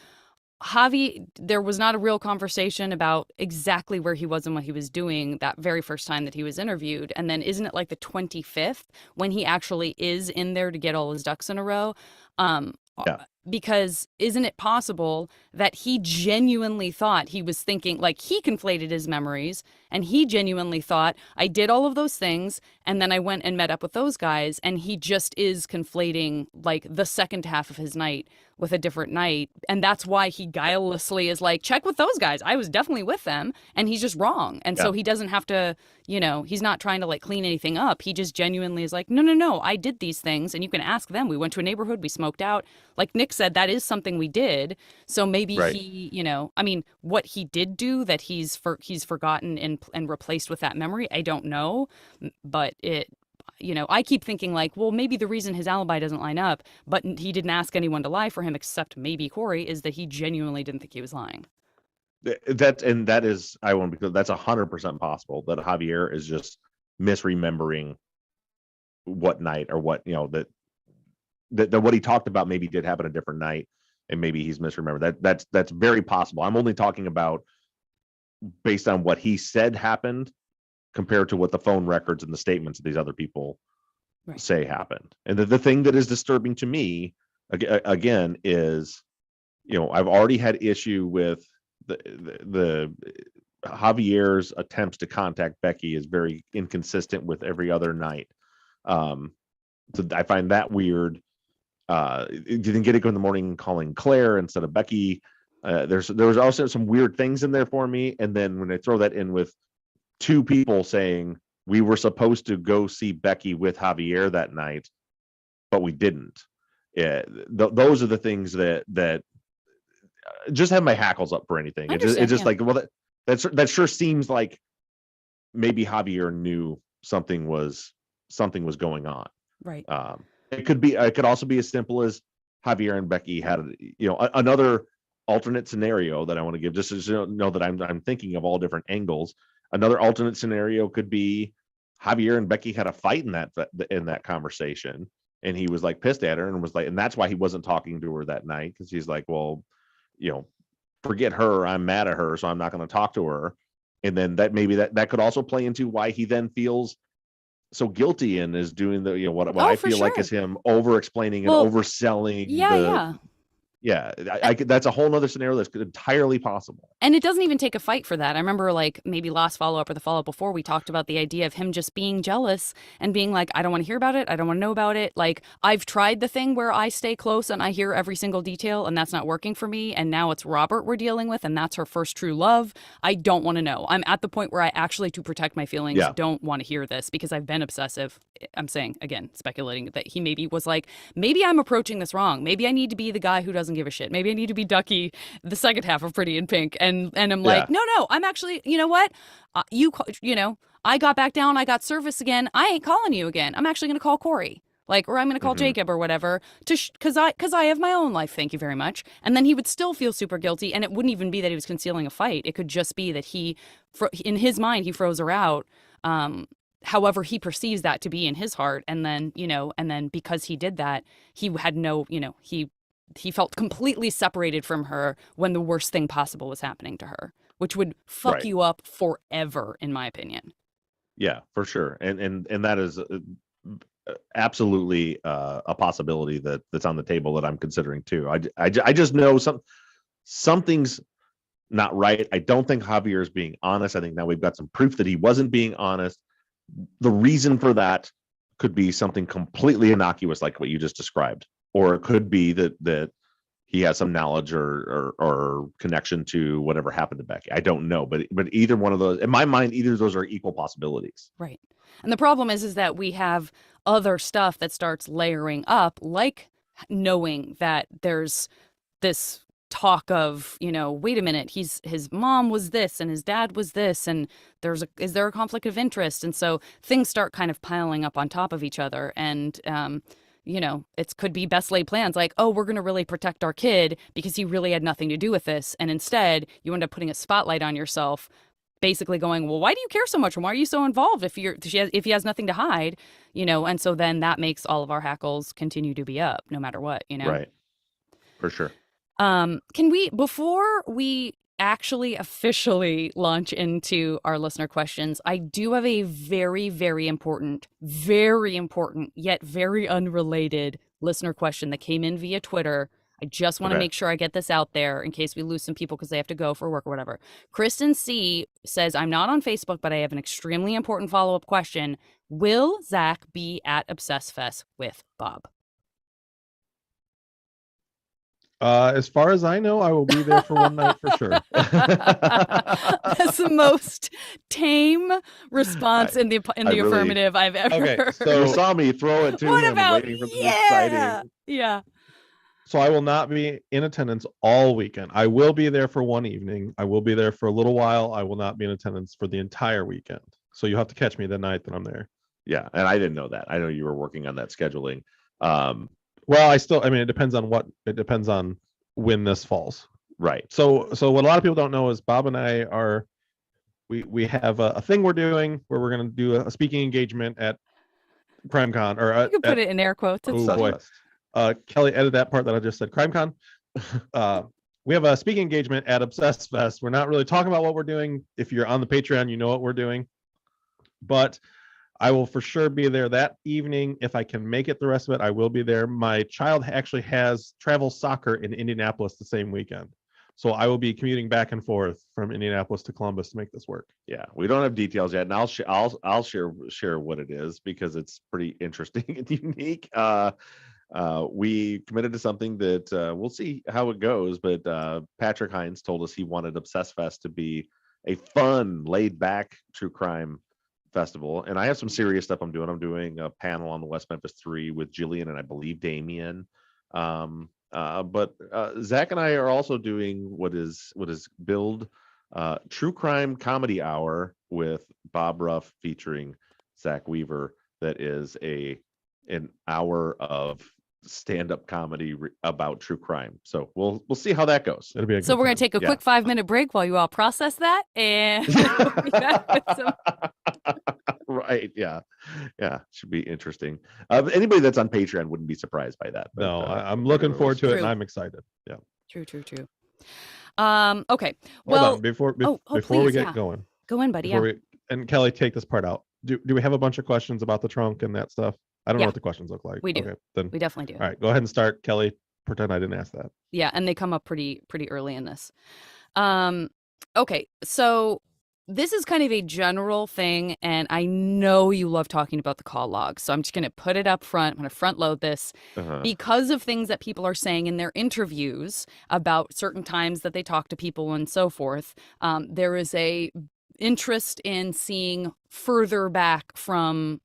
Javi, there was not a real conversation about exactly where he was and what he was doing that very first time that he was interviewed. And then isn't it like the 25th when he actually is in there to get all his ducks in a row? Yeah. Because isn't it possible that he genuinely thought he was thinking, like, he conflated his memories and he genuinely thought I did all of those things and then I went and met up with those guys, and he just is conflating like the second half of his night with a different night, and that's why he guilelessly is like, check with those guys, I was definitely with them, and he's just wrong. And so he doesn't have to, he's not trying to like clean anything up. He just genuinely is like, no, I did these things, and you can ask them. We went to a neighborhood, we smoked out, like Nick said, that is something we did. So maybe he, I mean, what he did do that he's forgotten and replaced with that memory, I don't know. But I keep thinking like, well, maybe the reason his alibi doesn't line up, but he didn't ask anyone to lie for him except maybe Corey, is that he genuinely didn't think he was lying. That is, I won't, because that's 100% possible that Javier is just misremembering what night or what, that what he talked about maybe did happen a different night, and maybe he's misremembered. That's very possible. I'm only talking about based on what he said happened compared to what the phone records and the statements of these other people say happened. And the thing that is disturbing to me again is, I've already had issue with the Javier's attempts to contact Becky is very inconsistent with every other night. So I find that weird. Didn't get it in the morning calling Claire instead of Becky. There was also some weird things in there for me. And then when they throw that in with two people saying we were supposed to go see Becky with Javier that night, but we didn't. Those are the things that just have my hackles up for anything. It's just like, well, that sure seems like maybe Javier knew something was going on. Right. It could also be as simple as Javier and Becky had, another alternate scenario that I want to give, just to know that I'm thinking of all different angles. Another alternate scenario could be Javier and Becky had a fight in that conversation, and he was like pissed at her and was like, and that's why he wasn't talking to her that night, because he's like, well, forget her, I'm mad at her, so I'm not going to talk to her. And then that maybe that could also play into why he then feels so guilty and is doing the what I feel like is him over explaining and overselling that's a whole nother scenario that's entirely possible. And it doesn't even take a fight for that. I remember like maybe last follow-up or the follow-up before, we talked about the idea of him just being jealous and being like, I don't want to hear about it, I don't want to know about it. Like, I've tried the thing where I stay close and I hear every single detail, and that's not working for me, and now it's Robert we're dealing with, and that's her first true love. I don't want to know. I'm at the point where I actually, to protect my feelings, don't want to hear this, because I've been obsessive. I'm saying, again, speculating that he maybe was like, maybe I'm approaching this wrong, maybe I need to be the guy who doesn't give a shit, maybe I need to be Ducky the second half of Pretty in Pink, and I'm like, no, I'm actually, you know what, I got back down, I got service again, I ain't calling you again, I'm actually gonna call Corey, like, or I'm gonna call Jacob or whatever, because I have my own life, thank you very much. And then he would still feel super guilty, and it wouldn't even be that he was concealing a fight, it could just be that he, in his mind, he froze her out, however he perceives that to be in his heart, and then because he did that, he had no, he felt completely separated from her when the worst thing possible was happening to her, which would fuck you up forever, in my opinion. Yeah, for sure. And that is absolutely a possibility that's on the table that I'm considering too. I just know something's not right. I don't think Javier is being honest. I think now we've got some proof that he wasn't being honest. The reason for that could be something completely innocuous, like what you just described. Or it could be that he has some knowledge or connection to whatever happened to Becky. I don't know, but either one of those, in my mind, either of those are equal possibilities. Right. And the problem is that we have other stuff that starts layering up, like knowing that there's this talk of, wait a minute, his mom was this and his dad was this, and is there a conflict of interest? And so things start kind of piling up on top of each other. And it could be best laid plans like, oh, we're going to really protect our kid because he really had nothing to do with this. And instead, you end up putting a spotlight on yourself, basically going, well, why do you care so much? And why are you so involved if he has nothing to hide? And so then that makes all of our hackles continue to be up no matter what, Right. For sure. Can we, before we actually officially launch into our listener questions, I do have a very, very important, yet very unrelated listener question that came in via Twitter. I just want to make sure I get this out there in case we lose some people because they have to go for work or whatever. Kristen C. says, I'm not on Facebook, but I have an extremely important follow-up question. Will Zach be at Obsess Fest with Bob? As far as I know, I will be there for one night for sure. That's the most tame response in the affirmative I've ever heard. So you saw me throw it to him, waiting for the exciting. Yeah. So I will not be in attendance all weekend. I will be there for one evening. I will be there for a little while. I will not be in attendance for the entire weekend. So you have to catch me the night that I'm there. Yeah, and I didn't know that. I know you were working on that scheduling. Well, it depends on when this falls. Right. So what a lot of people don't know is Bob and I we have a thing we're doing where we're going to do a speaking engagement at CrimeCon, or you can put it in air quotes. Oh boy. Kelly, edit that part that I just said. CrimeCon. We have a speaking engagement at Obsess Fest. We're not really talking about what we're doing. If you're on the Patreon, you know what we're doing. But I will for sure be there that evening. If I can make it the rest of it, I will be there. My child actually has travel soccer in Indianapolis the same weekend. So I will be commuting back and forth from Indianapolis to Columbus to make this work. Yeah, we don't have details yet, and I'll share what it is because it's pretty interesting and unique. We committed to something that we'll see how it goes, but Patrick Hines told us he wanted Obsess Fest to be a fun, laid-back true crime festival, and I have some serious stuff I'm doing. I'm doing a panel on the West Memphis 3 with Jillian and I believe Damien. But Zach and I are also doing what is billed True Crime Comedy Hour with Bob Ruff featuring Zach Weaver. That is an hour of stand-up comedy about true crime. So we'll see how that goes. It'll be so we're going to take a quick 5-minute break while you all process that, and we'll be back with some... Right. Yeah. Should be interesting. Anybody that's on Patreon wouldn't be surprised by that. But, no, I'm looking forward to it, and I'm excited. Yeah. True. Okay. Well, hold on. Before we get going. Go in, buddy. And Kelly, take this part out. Do we have a bunch of questions about the trunk and that stuff? I don't know what the questions look like. We do. Okay, then we definitely do. All right, go ahead and start, Kelly. Pretend I didn't ask that. Yeah, and they come up pretty early in this. Okay, so this is kind of a general thing, and I know you love talking about the call log, so I'm just going to put it up front. I'm going to front load this because of things that people are saying in their interviews about certain times that they talk to people and so forth. There is a interest in seeing further back from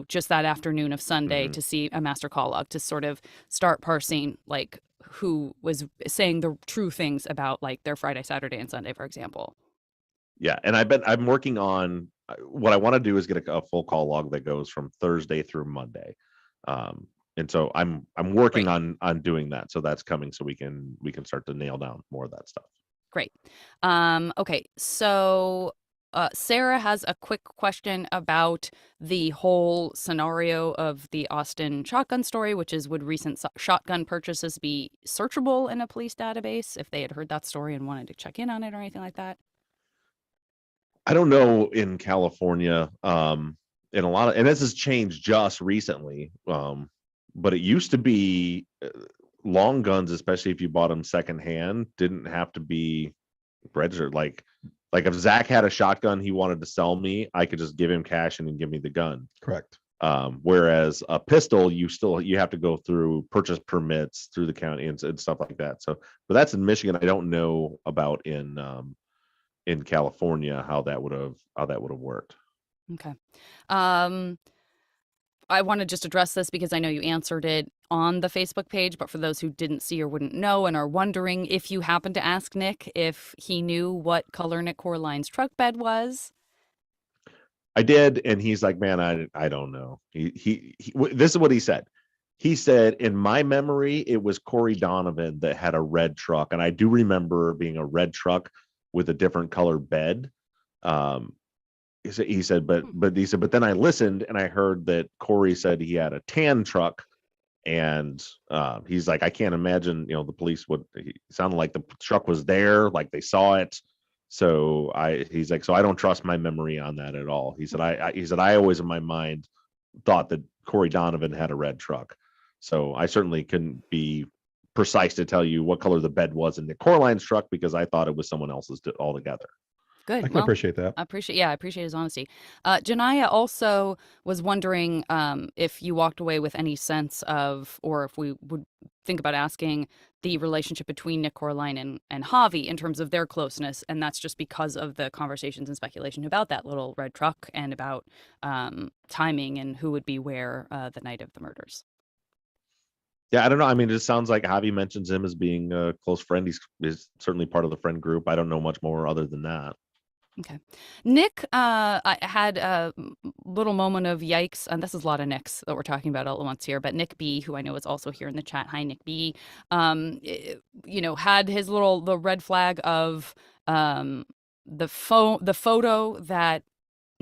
just that afternoon of Sunday to see a master call log, to sort of start parsing like who was saying the true things about like their Friday, Saturday, and Sunday, for example. Yeah, and I'm working on what I want to do is get a full call log that goes from Thursday through Monday, and so I'm working on doing that. So that's coming, so we can start to nail down more of that stuff. Great. Okay, so Sarah has a quick question about the whole scenario of the Austin shotgun story, which is, would recent shotgun purchases be searchable in a police database if they had heard that story and wanted to check in on it or anything like that? I don't know in California, and this has changed just recently, but it used to be long guns, especially if you bought them secondhand, didn't have to be registered. Like if Zach had a shotgun he wanted to sell me, I could just give him cash and then give me the gun. Correct. Whereas a pistol, you have to go through purchase permits through the county and stuff like that. So, but that's in Michigan. I don't know about in California how that would have worked. Okay. I want to just address this because I know you answered it on the Facebook page, but for those who didn't see or wouldn't know and are wondering, if you happen to ask Nick if he knew what color Nick Corline's truck bed was. I did, and he's like, man, I don't know. This is what he said. He said, in my memory, it was Corey Donovan that had a red truck, and I do remember being a red truck with a different color bed. He said, but then I listened and I heard that Corey said he had a tan truck, and he's like, I can't imagine, the police would. He sounded like the truck was there, like they saw it. So he's like, so I don't trust my memory on that at all. He said, I always in my mind thought that Corey Donovan had a red truck. So I certainly couldn't be precise to tell you what color the bed was in Nick Corline's truck, because I thought it was someone else's altogether. Good. I can appreciate that. I appreciate his honesty. Janaya also was wondering if you walked away with any sense of, or if we would think about asking the relationship between Nick Corline and Javi in terms of their closeness, and that's just because of the conversations and speculation about that little red truck and about timing and who would be where the night of the murders. Yeah, I don't know. I mean, it just sounds like Javi mentions him as being a close friend. He's certainly part of the friend group. I don't know much more other than that. Okay. Nick I had a little moment of yikes, and this is a lot of Nicks that we're talking about all at once here, but Nick B, who I know is also here in the chat. Hi, Nick B. Had his the red flag of the photo that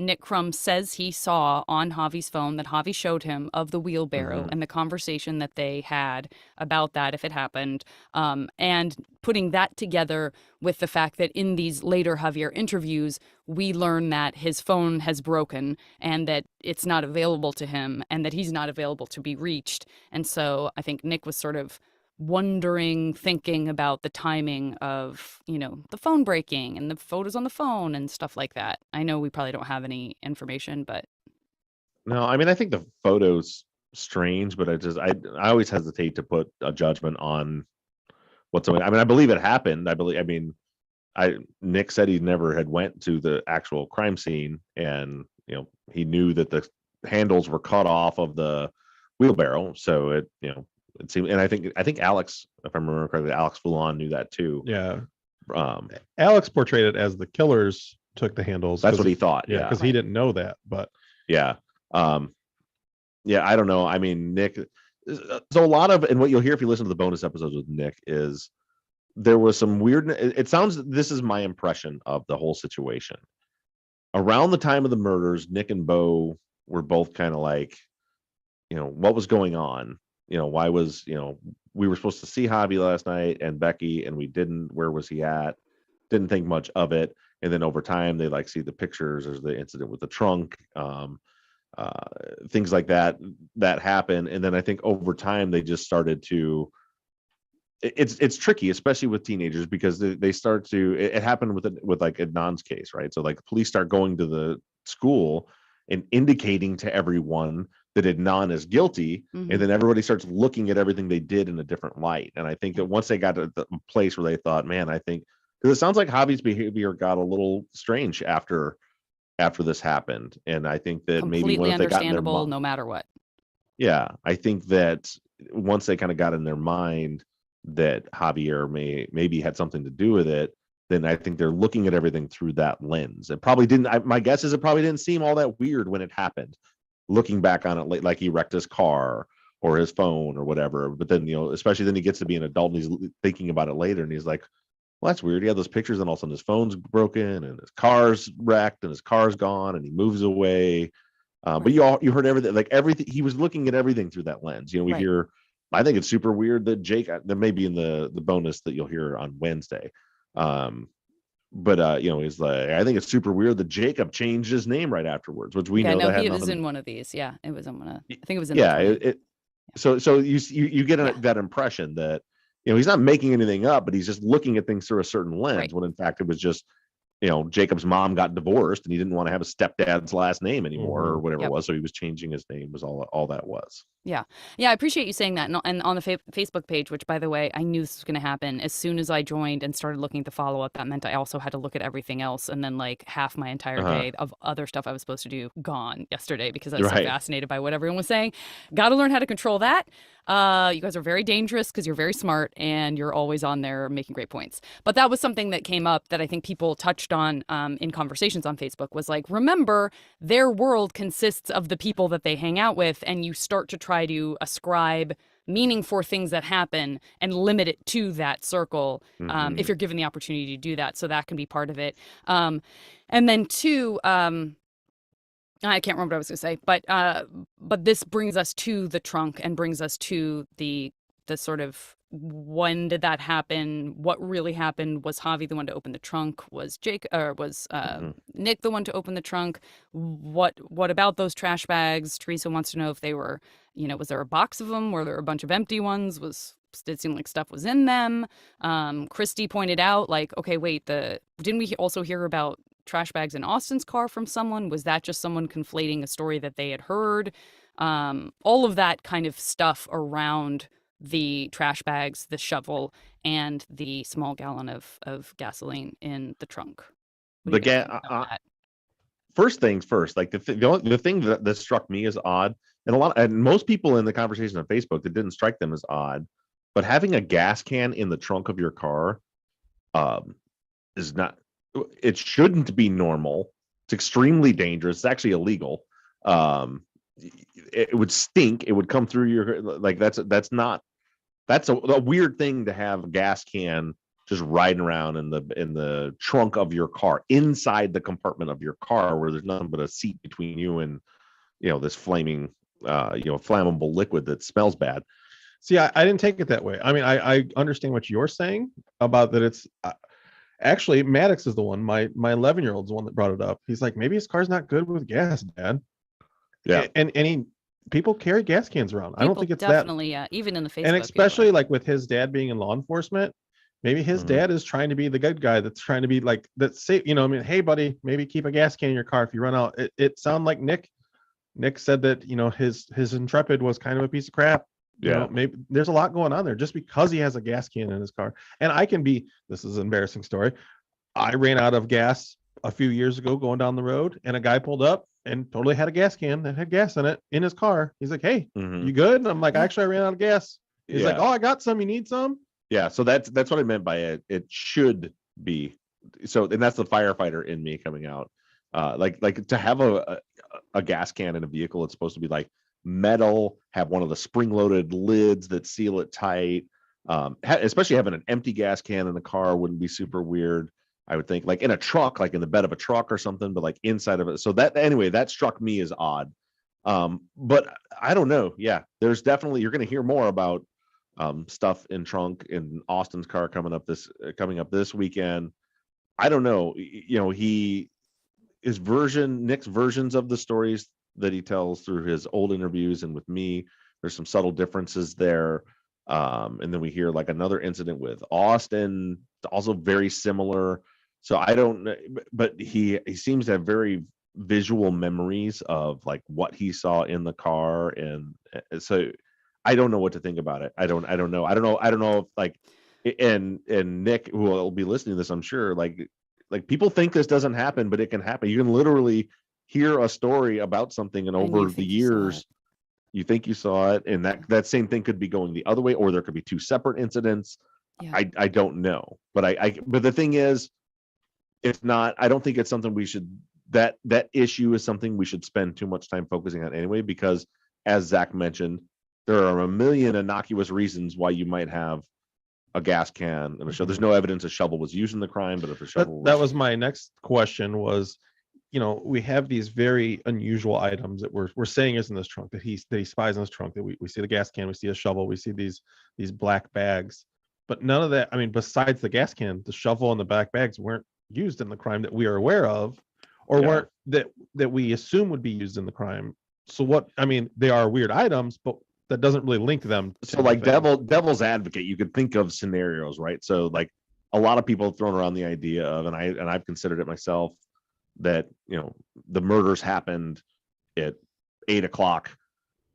Nick Crum says he saw on Javi's phone, that Javi showed him, of the wheelbarrow, and the conversation that they had about that, if it happened, and putting that together with the fact that in these later Javier interviews, we learn that his phone has broken and that it's not available to him and that he's not available to be reached. And so I think Nick was sort of wondering, thinking about the timing of, the phone breaking and the photos on the phone and stuff like that. I know we probably don't have any information, but. No, I mean, I think the photo's strange, but I always hesitate to put a judgment on what's. I mean, I believe it happened. Nick said he never had went to the actual crime scene, and, he knew that the handles were cut off of the wheelbarrow. So it seemed, and I think Alex, if I remember correctly, Alex Foulon knew that too. Yeah. Alex portrayed it as the killers took the handles. That's what he thought. Yeah, because he didn't know that. But yeah, I don't know. I mean, Nick. So a lot of, and what you'll hear if you listen to the bonus episodes with Nick, is there was some weird. It sounds. This is my impression of the whole situation. Around the time of the murders, Nick and Bo were both kind of like, what was going on? Why was, we were supposed to see Javi last night and Becky, and we didn't. Where was he at? Didn't think much of it. And then over time, they see the pictures. There's the incident with the trunk, things like that happen. And then I think over time, they just started to. It's tricky, especially with teenagers, because they start to. It happened with like Adnan's case, right? So police start going to the school and indicating to everyone that Adnan is guilty, and then everybody starts looking at everything they did in a different light. And I think that once they got to the place where they thought, man, I think, because it sounds like Javi's behavior got a little strange after this happened, and I think that completely maybe once they got in their understandable, no matter what. Yeah, I think that once they kind of got in their mind that Javier maybe had something to do with it, then I think they're looking at everything through that lens. It probably didn't. My guess is it probably didn't seem all that weird when it happened. Looking back on it, like he wrecked his car or his phone or whatever. But then, especially then he gets to be an adult and he's thinking about it later, and he's like, well, that's weird. He had those pictures, and all of a sudden his phone's broken and his car's wrecked and his car's gone, and he moves away. But you heard everything, everything. He was looking at everything through that lens. We hear. I think it's super weird that Jake. There may be in the bonus that you'll hear on Wednesday. But he's like, I think it's super weird that Jacob changed his name right afterwards, which we know. No, that he was in one of these. Yeah, it was in one of. I think it was in. Yeah, so you get that impression that he's not making anything up, but he's just looking at things through a certain lens. Right. When in fact it was just Jacob's mom got divorced and he didn't want to have a stepdad's last name anymore or whatever Yep. it was. So he was changing his name was all that was. Yeah. Yeah, I appreciate you saying that. And on the Facebook page, which, by the way, I knew this was going to happen. As soon as I joined and started looking at the follow-up, that meant I also had to look at everything else. And then like half my entire day of other stuff I was supposed to do gone yesterday because I was so Right. fascinated by what everyone was saying. Got to learn how to control that. You guys are very dangerous because you're very smart and you're always on there making great points. But that was something that came up that I think people touched on in conversations on Facebook was like, remember, their world consists of the people that they hang out with, and you start to try to ascribe meaning for things that happen and limit it to that circle if you're given the opportunity to do that. So that can be part of it. And then two, I can't remember what I was going to say, but this brings us to the trunk and brings us to the sort of, when did that happen? What really happened? Was Javi the one to open the trunk? Was Nick the one to open the trunk? What about those trash bags? Teresa wants to know if they were, was there a box of them? Were there a bunch of empty ones? Did it seem like stuff was in them? Christy pointed out, like, okay, wait, didn't we also hear about trash bags in Austin's car from someone? Was that just someone conflating a story that they had heard? All of that kind of stuff around the trash bags, the shovel, and the small gallon of gasoline in the trunk. First things first, like the thing that struck me as odd, and most people in the conversation on Facebook, that didn't strike them as odd, but having a gas can in the trunk of your car is not. It shouldn't be normal. It's extremely dangerous. It's actually illegal. It would stink. It would come through your, like, that's a weird thing to have a gas can just riding around in the trunk of your car, inside the compartment of your car, where there's nothing but a seat between you and this flaming flammable liquid that smells bad. See, I didn't take it that way. I mean, I understand what you're saying about that. It's actually, Maddox is the one. My 11-year-old's the one that brought it up. He's like, maybe his car's not good with gas, Dad. Yeah, and people carry gas cans around. I don't think it's definitely, yeah, even in the Facebook. And especially like with his dad being in law enforcement, maybe his dad is trying to be the good guy that's trying to be like that. Say, hey, buddy, maybe keep a gas can in your car if you run out. It sounded like Nick said that his Intrepid was kind of a piece of crap. Maybe there's a lot going on there just because he has a gas can in his car. And this is an embarrassing story. I ran out of gas a few years ago going down the road, and a guy pulled up and totally had a gas can that had gas in it in his car. He's like, hey, you good? And I'm like, actually, I ran out of gas. He's like, oh, I got some. You need some? Yeah. So that's what I meant by it. It should be. So, and that's the firefighter in me coming out. Like to have a gas can in a vehicle, it's supposed to be like metal, have one of the spring-loaded lids that seal it tight. Especially having an empty gas can in the car wouldn't be super weird, I would think. Like in a truck, like in the bed of a truck or something, but like inside of it. So that struck me as odd. But I don't know. Yeah, there's definitely, you're going to hear more about stuff in trunk in Austin's car coming up this weekend. I don't know. Nick's versions of the stories that he tells through his old interviews and with me, there's some subtle differences there. And then we hear like another incident with Austin, also very similar. So I don't know, but he seems to have very visual memories of like what he saw in the car. And so I don't know what to think about it. I don't know if like, and Nick, who will be listening to this, I'm sure, like people think this doesn't happen, but it can happen. You can literally hear a story about something, and over the years, you think you saw it, and that same thing could be going the other way, or there could be two separate incidents. Yeah. I don't know, but but the thing is, if not, I don't think it's something we should. That issue is something we should spend too much time focusing on anyway, because as Zach mentioned, there are a million innocuous reasons why you might have a gas can in a shovel. There's no evidence a shovel was used in the crime, but if a shovel that was my next question was, we have these very unusual items that we're saying is in this trunk, that he spies in this trunk, that we see the gas can, we see a shovel, we see these black bags, but none of that, I mean, besides the gas can, the shovel and the black bags weren't used in the crime that we are aware of, or weren't that we assume would be used in the crime. So what, I mean, they are weird items, but that doesn't really link them to so like devil's advocate, you could think of scenarios, right? So like a lot of people have thrown around the idea of, and I've considered it myself, that the murders happened at 8 o'clock,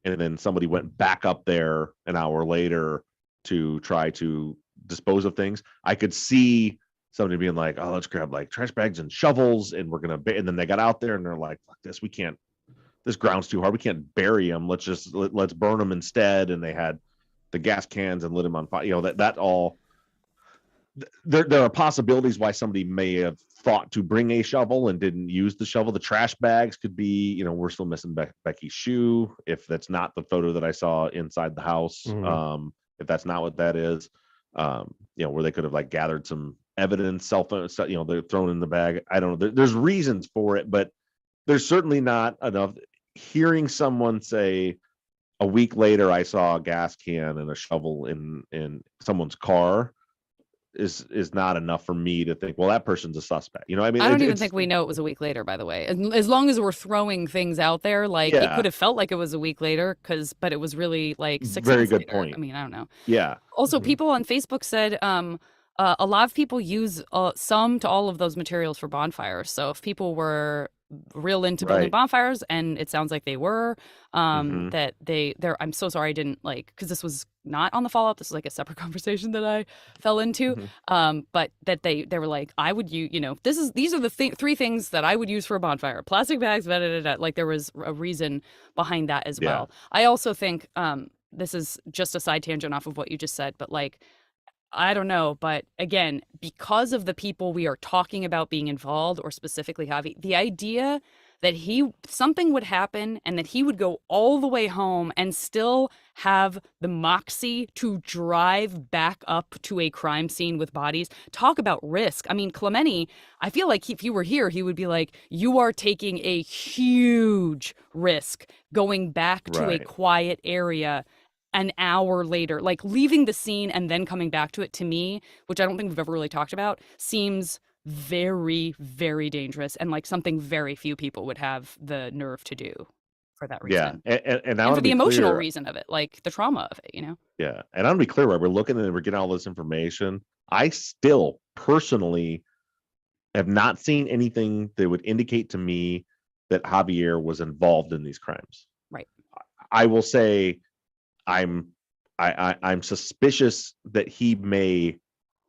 and then somebody went back up there an hour later to try to dispose of things. I could see somebody being like, "Oh, let's grab like trash bags and shovels, and we're gonna," and then they got out there and they're like, "Fuck this, we can't. This ground's too hard. We can't bury them. Let's burn them instead." And they had the gas cans and lit them on fire. That all. There are possibilities why somebody may have thought to bring a shovel and didn't use the shovel. The trash bags could be, we're still missing Becky's shoe. If that's not the photo that I saw inside the house, if that's not what that is, where they could have like gathered some evidence, cell phone, they're thrown in the bag. I don't know. There's reasons for it, but there's certainly not enough. Hearing someone say a week later, I saw a gas can and a shovel in someone's car is not enough for me to think, well, that person's a suspect. I mean, I don't even think we know it was a week later, by the way. As long as we're throwing things out there, like it could have felt like it was a week later, but it was really like 6 very months good later. point. I mean, I don't know. Yeah. Also, people on Facebook said a lot of people use some to all of those materials for bonfires. So if people were real into building bonfires, and it sounds like they were, that they're I'm so sorry I didn't because this was not on the follow-up. This was like a separate conversation that I fell into. But that they were like, I would use, these are the three things that I would use for a bonfire: plastic bags, like there was a reason behind that as well. I also think this is just a side tangent off of what you just said, but I don't know, but again, because of the people we are talking about being involved, or specifically Javi, the idea that something would happen and that he would go all the way home and still have the moxie to drive back up to a crime scene with bodies. Talk about risk. I mean, Clemente, I feel like if he were here, he would be like, you are taking a huge risk going back to a quiet area an hour later, like leaving the scene and then coming back to it, to me, which I don't think we've ever really talked about, seems very, very dangerous, and like something very few people would have the nerve to do for that reason. Yeah. And for the emotional reason of it, like the trauma of it, Yeah. And I want to be clear, right? We're looking and we're getting all this information. I still personally have not seen anything that would indicate to me that Javier was involved in these crimes. Right. I will say, I'm suspicious that he may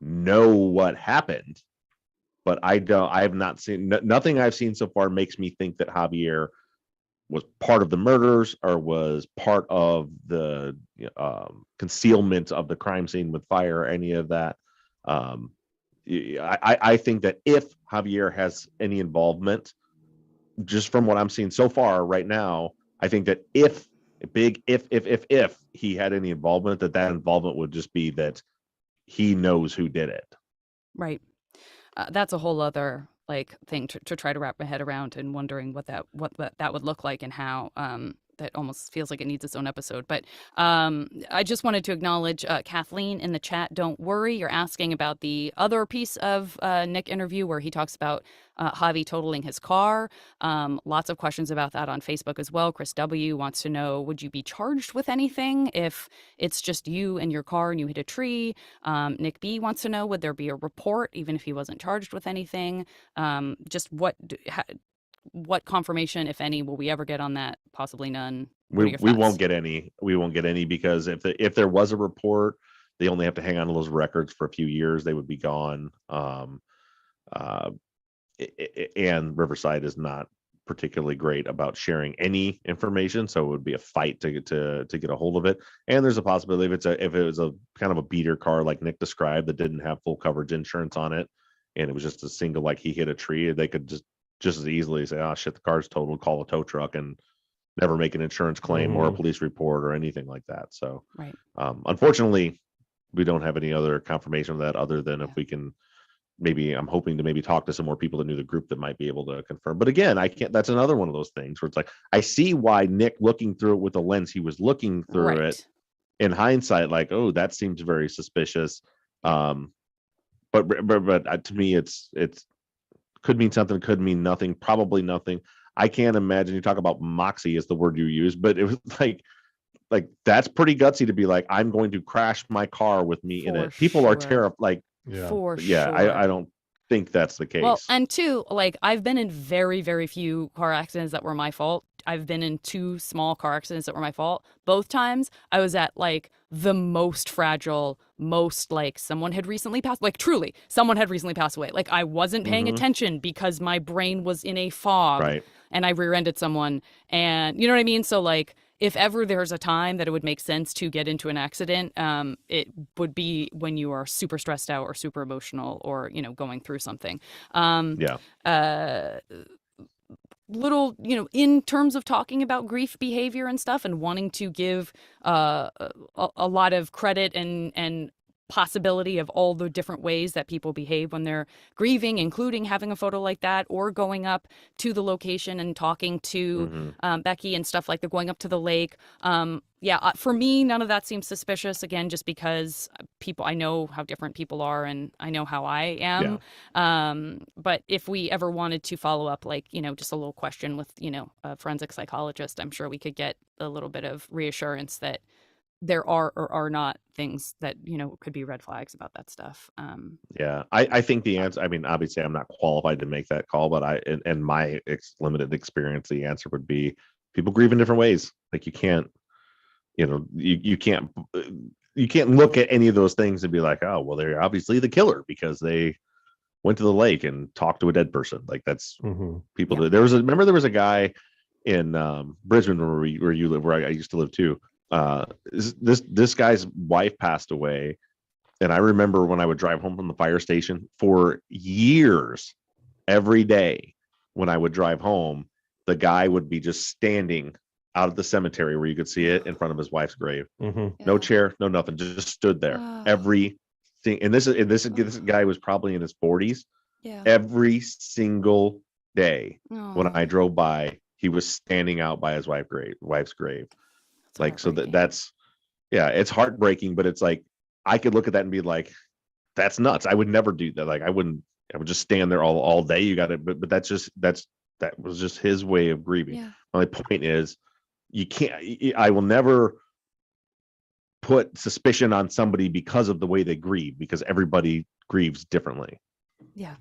know what happened, but I have not seen nothing I've seen so far makes me think that Javier was part of the murders or was part of the concealment of the crime scene with fire or any of that. I think that if Javier has any involvement, just from what I'm seeing so far right now, I think that if he had any involvement, that involvement would just be that he knows who did it. Right. That's a whole other thing to try to wrap my head around, and wondering what that would look like, and how that almost feels like it needs its own episode. But I just wanted to acknowledge Kathleen in the chat. Don't worry, you're asking about the other piece of Nick interview where he talks about Javi totaling his car. Lots of questions about that on Facebook as well. Chris W. wants to know, would you be charged with anything if it's just you and your car and you hit a tree? Nick B. wants to know, would there be a report even if he wasn't charged with anything? Just what confirmation, if any, will we ever get on that? Possibly none. We won't get any. We won't get any, because if there was a report, they only have to hang on to those records for a few years. They would be gone. And Riverside is not particularly great about sharing any information, so it would be a fight to get a hold of it. And there's a possibility if it was a kind of a beater car like Nick described that didn't have full coverage insurance on it, and it was just a single, like he hit a tree, they could just as easily say, oh shit, the car's totaled, call a tow truck, and never make an insurance claim or a police report or anything like that. So unfortunately, we don't have any other confirmation of that, other than if we can I'm hoping to talk to some more people that knew the group that might be able to confirm. But again, I can't. That's another one of those things where it's like, I see why Nick, looking through it with the lens he was looking through it, in hindsight, like, oh, that seems very suspicious. But to me, it's could mean something, could mean nothing, probably nothing. I can't imagine. You talk about moxie is the word you use, but it was like that's pretty gutsy to be like, I'm going to crash my car with me in it. People are terrified. Like, Yeah. For Yeah, sure. I don't think that's the case. Well, and two, like I've been in very, very few car accidents that were my fault. I've been in 2 small car accidents that were my fault. Both times I was at like the most fragile, most like someone had recently passed, like truly, someone had recently passed away. Like I wasn't paying Mhm. attention because my brain was in a fog Right. and I rear-ended someone. And you know what I mean? So like if ever there's a time that it would make sense to get into an accident, it would be when you are super stressed out or super emotional or, you know, going through something. Um, Yeah. uh, little, you know, in terms of talking about grief behavior and stuff and wanting to give a lot of credit and possibility of all the different ways that people behave when they're grieving, including having a photo like that or going up to the location and talking to Hmm. Becky and stuff like that, going up to the lake. Yeah, for me, none of that seems suspicious. Again, just because people, I know how different people are and I know how I Yeah. am. But if we ever wanted to follow up, like, you know, just a little question with, you know, a forensic psychologist, I'm sure we could get a little bit of reassurance that there are or are not things that, you know, could be red flags about that stuff. Yeah. I think the answer, I mean, obviously I'm not qualified to make that call, but in my limited experience, the answer would be people grieve in different ways. Like you can't, you know, you can't look at any of those things and be like, oh, well, they're obviously the killer because they went to the lake and talked to a dead person. Like that's Mm-hmm. people Yeah. do. Remember there was a guy in Brisbane where you live, where I used to live too. This guy's wife passed away, and I remember when I would drive home from the fire station for years, every day when I would drive home, the guy would be just standing out of the cemetery where you could see it in front of his wife's grave. Mm-hmm. No chair, no nothing, just stood there. Yeah. Every thing, and this guy was probably in his 40s. Yeah. Every single day when I Oh, drove by, he was standing out by his wife's grave. that's Like so heartbreaking. that's yeah, it's heartbreaking, but it's like I could look at that and be like, that's nuts. I would never do that. Like I would just stand there all day. You got it, but that was just his way of grieving. Yeah. My point is, you can't. I will never put suspicion on somebody because of the way they grieve, because everybody grieves differently. Yeah.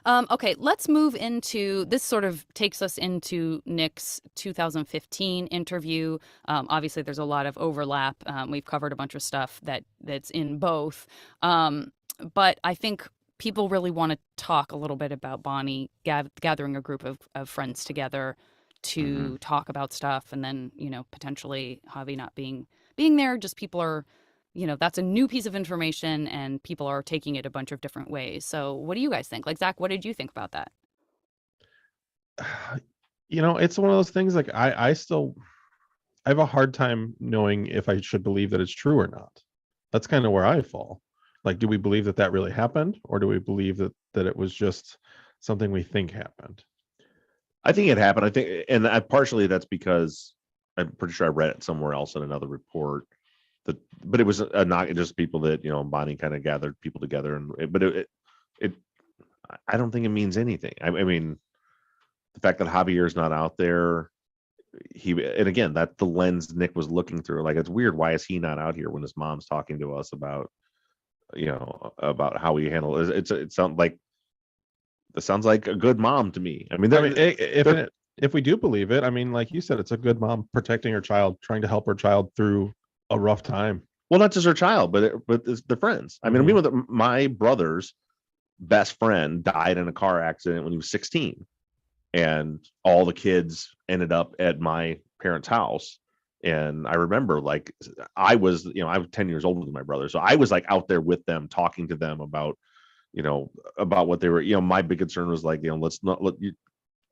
Okay, let's move into this. Sort of takes us into Nick's 2015 interview. Obviously, there's a lot of overlap. We've covered a bunch of stuff that's in both. But I think people really want to talk a little bit about Bonnie gathering a group of friends together to talk about stuff, and then, you know, potentially Javi not being there. Just people are, you know, that's a new piece of information and people are taking it a bunch of different ways. So what do you guys think? Like, Zach, what did you think about that? You know, it's one of those things like I have a hard time knowing if I should believe that it's true or not. That's kind of where I fall. Like, do we believe that really happened, or do we believe that it was just something we think happened? I think it happened. I think, and partially that's because I'm pretty sure I read it somewhere else in another report. But it was not just people that, you know, Bonnie kind of gathered people together, but it I don't think it means anything. I mean, the fact that Javier is not out there, and again, that's the lens Nick was looking through. Like, it's weird. Why is he not out here when his mom's talking to us about, you know, about how we handle it? It sounds like a good mom to me. I mean, if we do believe it, I mean, like you said, it's a good mom protecting her child, trying to help her child through a rough time. well, not just her child, but it's the friends. I mean, my brother's best friend died in a car accident when he was 16, and all the kids ended up at my parents' house. And I remember, like, I was 10 years older than my brother, so I was like out there with them, talking to them about, you know, about what they were. You know, my big concern was like, you know, let's not let you.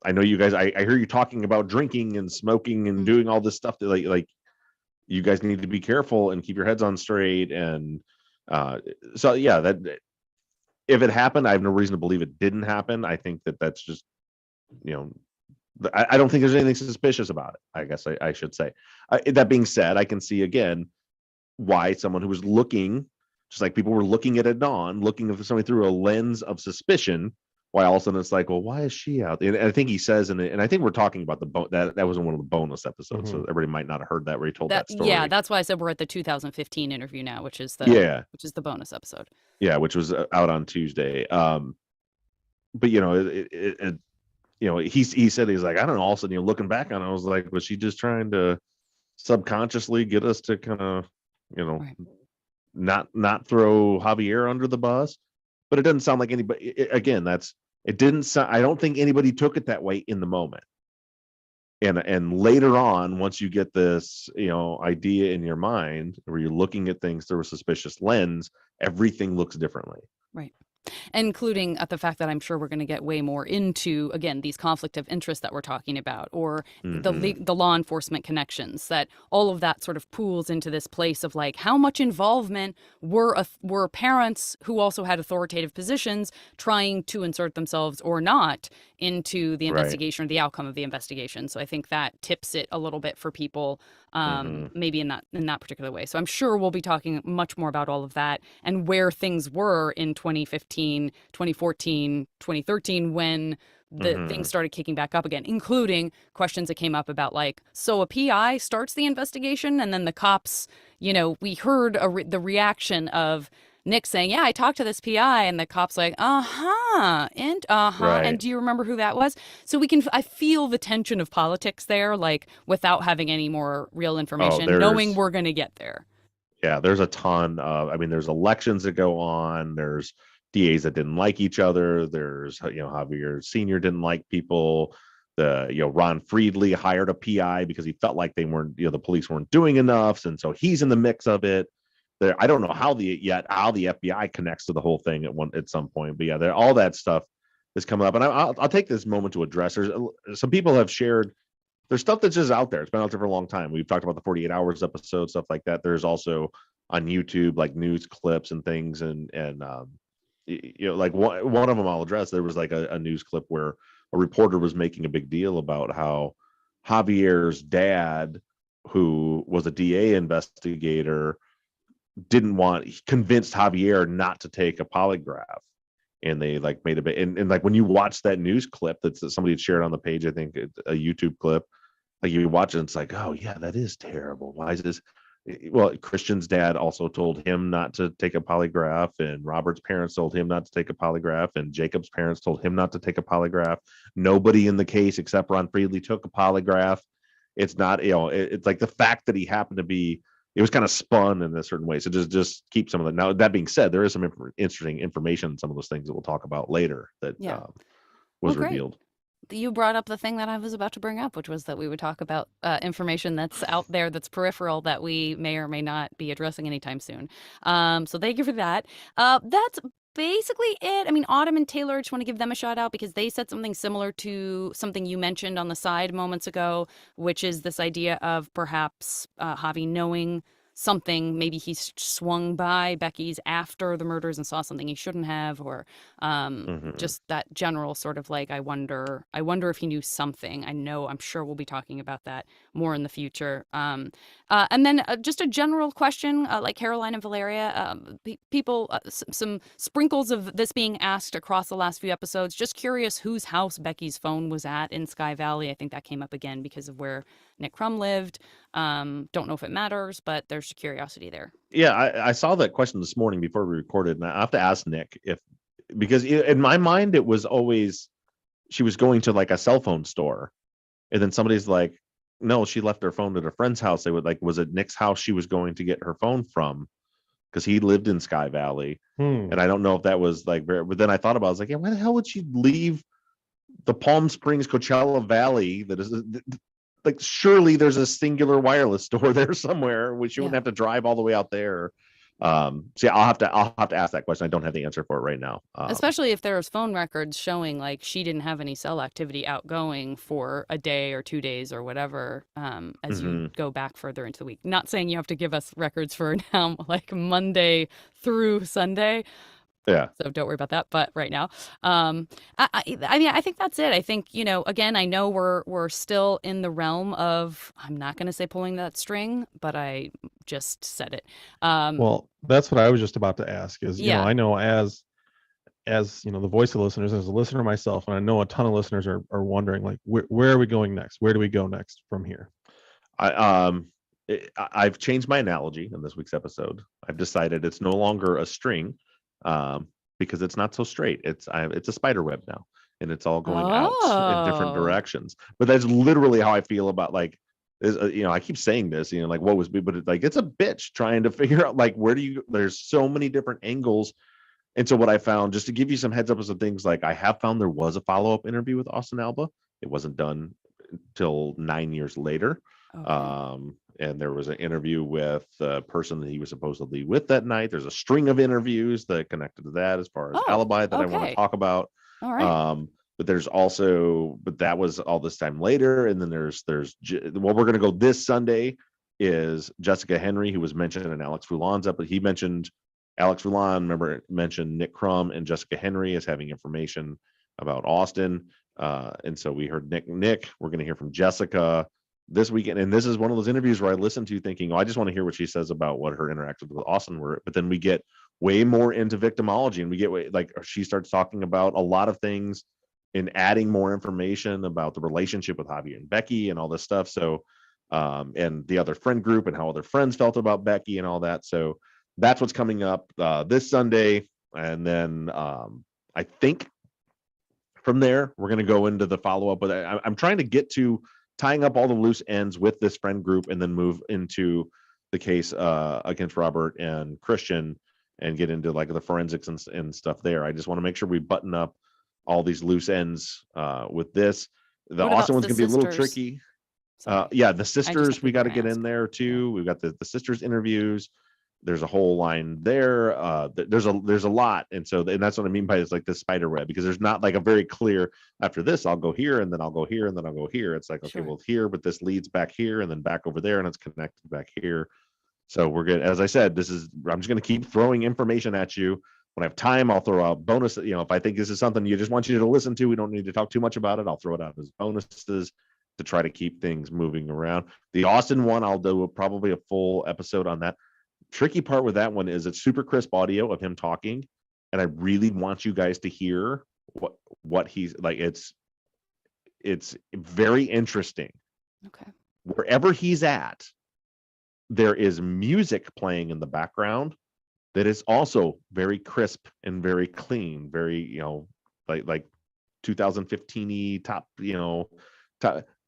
I know you guys. I hear you talking about drinking and smoking and doing all this stuff that like you guys need to be careful and keep your heads on straight. And so yeah, that if it happened, I have no reason to believe it didn't happen. I think that's just, you know, I don't think there's anything suspicious about it. I guess I should say. That being said, I can see again why someone who was looking, just like people were looking at Adnan, looking at somebody through a lens of suspicion, why all of a sudden it's like, well, why is she out? And I think he says, and I think we're talking about that was in one of the bonus episodes, so everybody might not have heard that where he told that story. Yeah, that's why I said we're at the 2015 interview now, which is the bonus episode. Yeah, which was out on Tuesday. But you know, he said, he's like, I don't know. All of a sudden, looking back on it, I was like, was she just trying to subconsciously get us to kind of, right, not throw Javier under the bus? But it doesn't sound like anybody. It didn't sound. I don't think anybody took it that way in the moment. And later on, once you get this, idea in your mind where you're looking at things through a suspicious lens, everything looks differently. Right. Including the fact that I'm sure we're going to get way more into, again, these conflict of interest that we're talking about, or the law enforcement connections, that all of that sort of pools into this place of like, how much involvement were parents who also had authoritative positions trying to insert themselves or not into the investigation, right, or the outcome of the investigation. So I think that tips it a little bit for people, maybe in that particular way. So I'm sure we'll be talking much more about all of that and where things were in 2015, 2014, 2013 when the things started kicking back up again, including questions that came up about like, so a PI starts the investigation and then the cops, we heard the reaction of Nick saying, yeah, I talked to this PI, and the cop's like, right, and do you remember who that was? So I feel the tension of politics there, like without having any more real information, knowing we're going to get there. Yeah, there's a ton of, there's elections that go on. There's DAs that didn't like each other. There's, Javier Sr. didn't like people. Ron Friedley hired a PI because he felt like they weren't, the police weren't doing enough. And so he's in the mix of it. I don't know how the FBI connects to the whole thing at some point, but yeah, all that stuff is coming up. And I'll take this moment to address. Some people have shared. There's stuff that's just out there. It's been out there for a long time. We've talked about the 48 Hours episode, stuff like that. There's also on YouTube like news clips and things, and like one of them I'll address. There was like a news clip where a reporter was making a big deal about how Javier's dad, who was a DA investigator, convinced Javier not to take a polygraph, and they like made a bit, and like when you watch that news clip that somebody had shared on the page, I think a YouTube clip, like you watch it, it's like, oh yeah, that is terrible. Why is this? Well, Christian's dad also told him not to take a polygraph, and Robert's parents told him not to take a polygraph, and Jacob's parents told him not to take a polygraph. Nobody in the case except Ron Friedley took a polygraph. It's not, it's like the fact that he happened to be, it was kind of spun in a certain way. So just keep some of that. Now, that being said, there is some interesting information in some of those things that we'll talk about later that was revealed. You brought up the thing that I was about to bring up, which was that we would talk about information that's out there that's peripheral that we may or may not be addressing anytime soon. So thank you for that. That's basically it. I mean, Autumn and Taylor, I just want to give them a shout out because they said something similar to something you mentioned on the side moments ago, which is this idea of perhaps Javi knowing something. Maybe he swung by Becky's after the murders and saw something he shouldn't have, or just that general sort of like, I wonder if he knew something. I'm sure we'll be talking about that more in the future. And then just a general question, like Caroline and Valeria, people, some sprinkles of this being asked across the last few episodes. Just curious whose house Becky's phone was at in Sky Valley. I think that came up again because of where Nick Crum lived. Don't know if it matters, but there's curiosity there. Yeah, I saw that question this morning before we recorded, and I have to ask Nick because in my mind it was always she was going to like a cell phone store, and then somebody's like, no, she left her phone at a friend's house. They would like, was it Nick's house she was going to get her phone from? Because he lived in Sky Valley, and I don't know if that was like, but then I thought about it, I was like, yeah, why the hell would she leave the Palm Springs Coachella Valley? That is like, surely there's a Singular Wireless store there somewhere, which you wouldn't have to drive all the way out there. So yeah, I'll have to ask that question. I don't have the answer for it right now. Especially if there's phone records showing like she didn't have any cell activity outgoing for a day or 2 days or whatever, as you go back further into the week. Not saying you have to give us records for now, like Monday through Sunday. Yeah. So don't worry about that. But right now, I mean, I think that's it. I think, again, I know we're still in the realm of, I'm not going to say pulling that string, but I just said it. Well, that's what I was just about to ask is, I know as as the voice of the listeners, as a listener myself, and I know a ton of listeners are wondering, like, where are we going next? Where do we go next from here? I've changed my analogy in this week's episode. I've decided it's no longer a string, because it's not so straight. It's a spider web now, and it's all going out in different directions. But that's literally how I feel about, like, I keep saying this, like, what was me, but it's a bitch trying to figure out, like, there's so many different angles. And so what I found, just to give you some heads up of some things, like, I have found there was a follow-up interview with Austin Alba. It wasn't done till 9 years later. Okay. And there was an interview with the person that he was supposedly with that night. There's a string of interviews that connected to that as far as alibi that I want to talk about. All right. But that was all this time later. And then there's we're going to go this Sunday is Jessica Henry, who was mentioned in Alex Foulon's episode. He mentioned Alex Foulon, mentioned Nick Crum and Jessica Henry as having information about Austin. And so we heard Nick. We're going to hear from Jessica this weekend. And this is one of those interviews where I listen to thinking, I just want to hear what she says about what her interactions with Austin were. But then we get way more into victimology, and we get she starts talking about a lot of things and adding more information about the relationship with Javier and Becky and all this stuff. So, and the other friend group and how other friends felt about Becky and all that. So that's what's coming up this Sunday. And then I think from there, we're going to go into the follow-up. But I'm trying to get to tying up all the loose ends with this friend group, and then move into the case against Robert and Christian, and get into like the forensics and stuff there. I just want to make sure we button up all these loose ends with this. The Austin one's going to be a little tricky. The sisters, we got to get in there too. We've got the sisters interviews. There's a whole line there. There's a lot. And that's what I mean by it's like this spider web, because there's not like a very clear, after this, I'll go here and then I'll go here and then I'll go here. It's like, okay, well here, but this leads back here and then back over there and it's connected back here. So we're good. As I said, I'm just going to keep throwing information at you. When I have time, I'll throw out bonus. If I think this is something you just want you to listen to, we don't need to talk too much about it. I'll throw it out as bonuses to try to keep things moving around. The Austin one, I'll do probably a full episode on that. Tricky part with that one is it's super crisp audio of him talking, and I really want you guys to hear what he's like. It's very interesting. Okay. Wherever he's at, there is music playing in the background that is also very crisp and very clean, very like 2015-y top.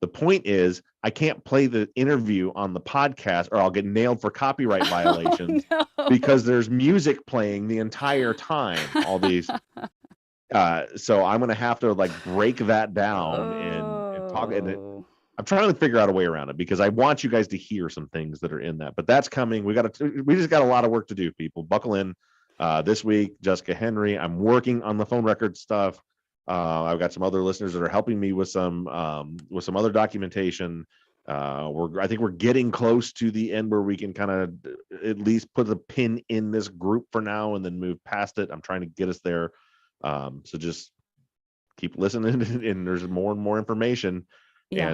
The point is, I can't play the interview on the podcast or I'll get nailed for copyright violations because there's music playing the entire time. All these. So I'm going to have to like break that down and talk. And I'm trying to figure out a way around it because I want you guys to hear some things that are in that. But that's coming. We just got a lot of work to do, people. Buckle in. This week, Jessica Henry. I'm working on the phone record stuff. I've got some other listeners that are helping me with some other documentation. I think we're getting close to the end where we can kind of at least put a pin in this group for now and then move past it. I'm trying to get us there. So just keep listening, and there's more and more information. Yeah.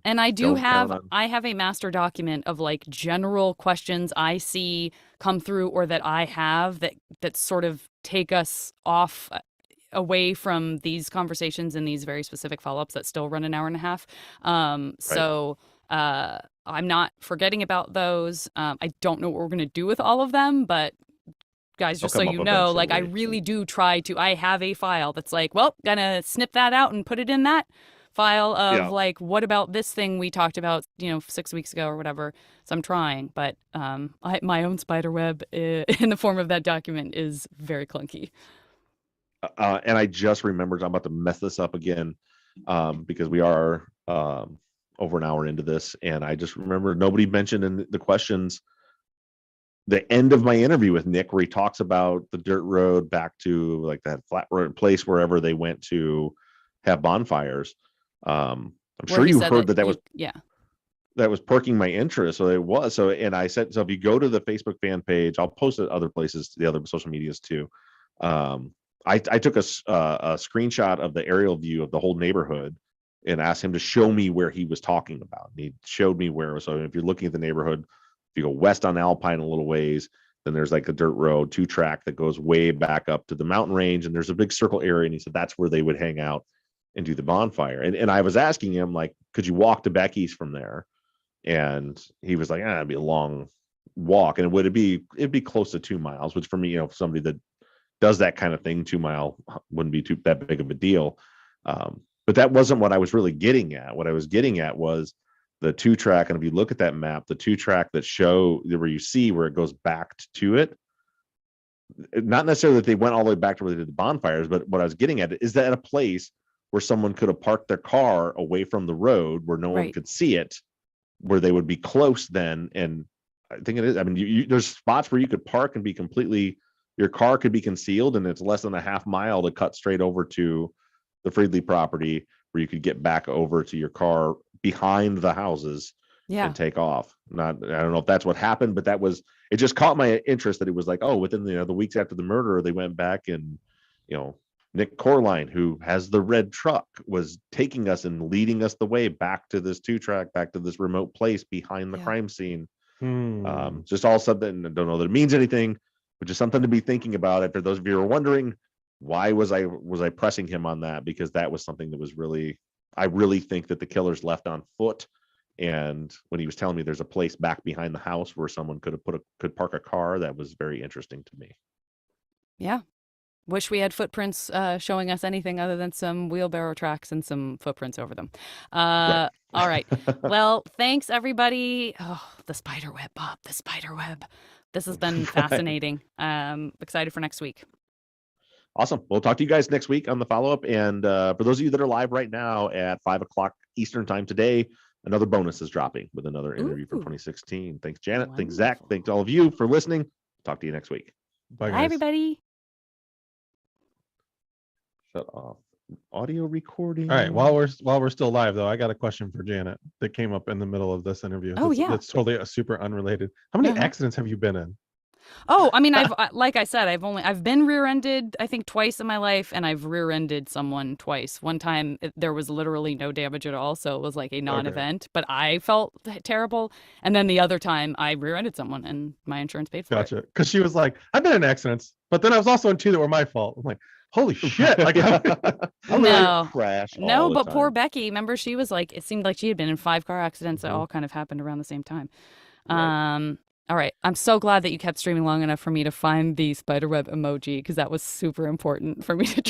And I have a master document of like general questions I see come through or that I have that sort of take us off away from these conversations and these very specific follow-ups that still run an hour and a half. So I'm not forgetting about those. I don't know what we're going to do with all of them, but guys, just so you know, like I really do try to, I have a file that's like, well, gonna snip that out and put it in that file of like, what about this thing we talked about, 6 weeks ago or whatever. So I'm trying, but my own spider web in the form of that document is very clunky. And I just remembered, I'm about to mess this up again because we are over an hour into this. And I just remember nobody mentioned in the questions the end of my interview with Nick, where he talks about the dirt road back to like that flat road place, wherever they went to have bonfires. I'm sure you heard that was that was perking my interest. So it was. So, and I said, so if you go to the Facebook fan page, I'll post it other places, the other social medias too. I took a screenshot of the aerial view of the whole neighborhood and asked him to show me where he was talking about. And he showed me where. So if you're looking at the neighborhood, if you go west on Alpine a little ways, Then there's like a dirt road, 2-track that goes way back up to the mountain range, and there's a big circle area. And he said that's where they would hang out and do the bonfire. And I was asking him, like, could you walk to Becky's from there? And he was like, it'd be a long walk. And it'd be close to 2 miles, which for me, for somebody that does that kind of thing, 2 mile wouldn't be that big of a deal. But that wasn't what I was really getting at. What I was getting at was the 2-track. And if you look at that map, the 2-track that show where you see where it goes back to it, not necessarily that they went all the way back to where they did the bonfires, but what I was getting at is that a place where someone could have parked their car away from the road where no one could see it, where they would be close then. And I think it is, I mean, there's spots where you could park and be your car could be concealed, and it's less than a half mile to cut straight over to the Friedley property where you could get back over to your car behind the houses and take off. I don't know if that's what happened, but it just caught my interest that it was like, within the weeks after the murder, they went back and, Nick Corline, who has the red truck, was taking us and leading us the way back to this 2-track, back to this remote place behind the crime scene. Just all something, I don't know that it means anything, but just something to be thinking about. And for those of you who are wondering, why was I pressing him on that? Because that was something that was I really think that the killers left on foot. And when he was telling me there's a place back behind the house where someone could park a car, that was very interesting to me. Yeah. Wish we had footprints showing us anything other than some wheelbarrow tracks and some footprints over them. Right. All right. Well, thanks, everybody. Oh, the spider web, Bob, the spider web. This has been fascinating. Excited for next week. Awesome. We'll talk to you guys next week on the follow-up. And for those of you that are live right now at 5:00 Eastern time today, another bonus is dropping with another interview from 2016. Thanks, Janet. Wonderful. Thanks, Zach. Thanks to all of you for listening. Talk to you next week. Bye, Bye, everybody. Shut off audio recording. All right. While we're still live, though, I got a question for Janet that came up in the middle of this interview. That's totally super unrelated. How many accidents have you been in? Oh, I mean, like I said, I've been rear-ended, I think, twice in my life, and I've rear-ended someone twice. One time there was literally no damage at all, so it was like a non-event, but I felt terrible. And then the other time I rear-ended someone and my insurance paid for it. Gotcha. Because she was like, I've been in accidents, but then I was also in 2 that were my fault. I'm like, holy shit. Like, crash. No, but poor Becky, remember, she was like, it seemed like she had been in 5 car accidents that all kind of happened around the same time. Right. All right. I'm so glad that you kept streaming long enough for me to find the spiderweb emoji, because that was super important for me to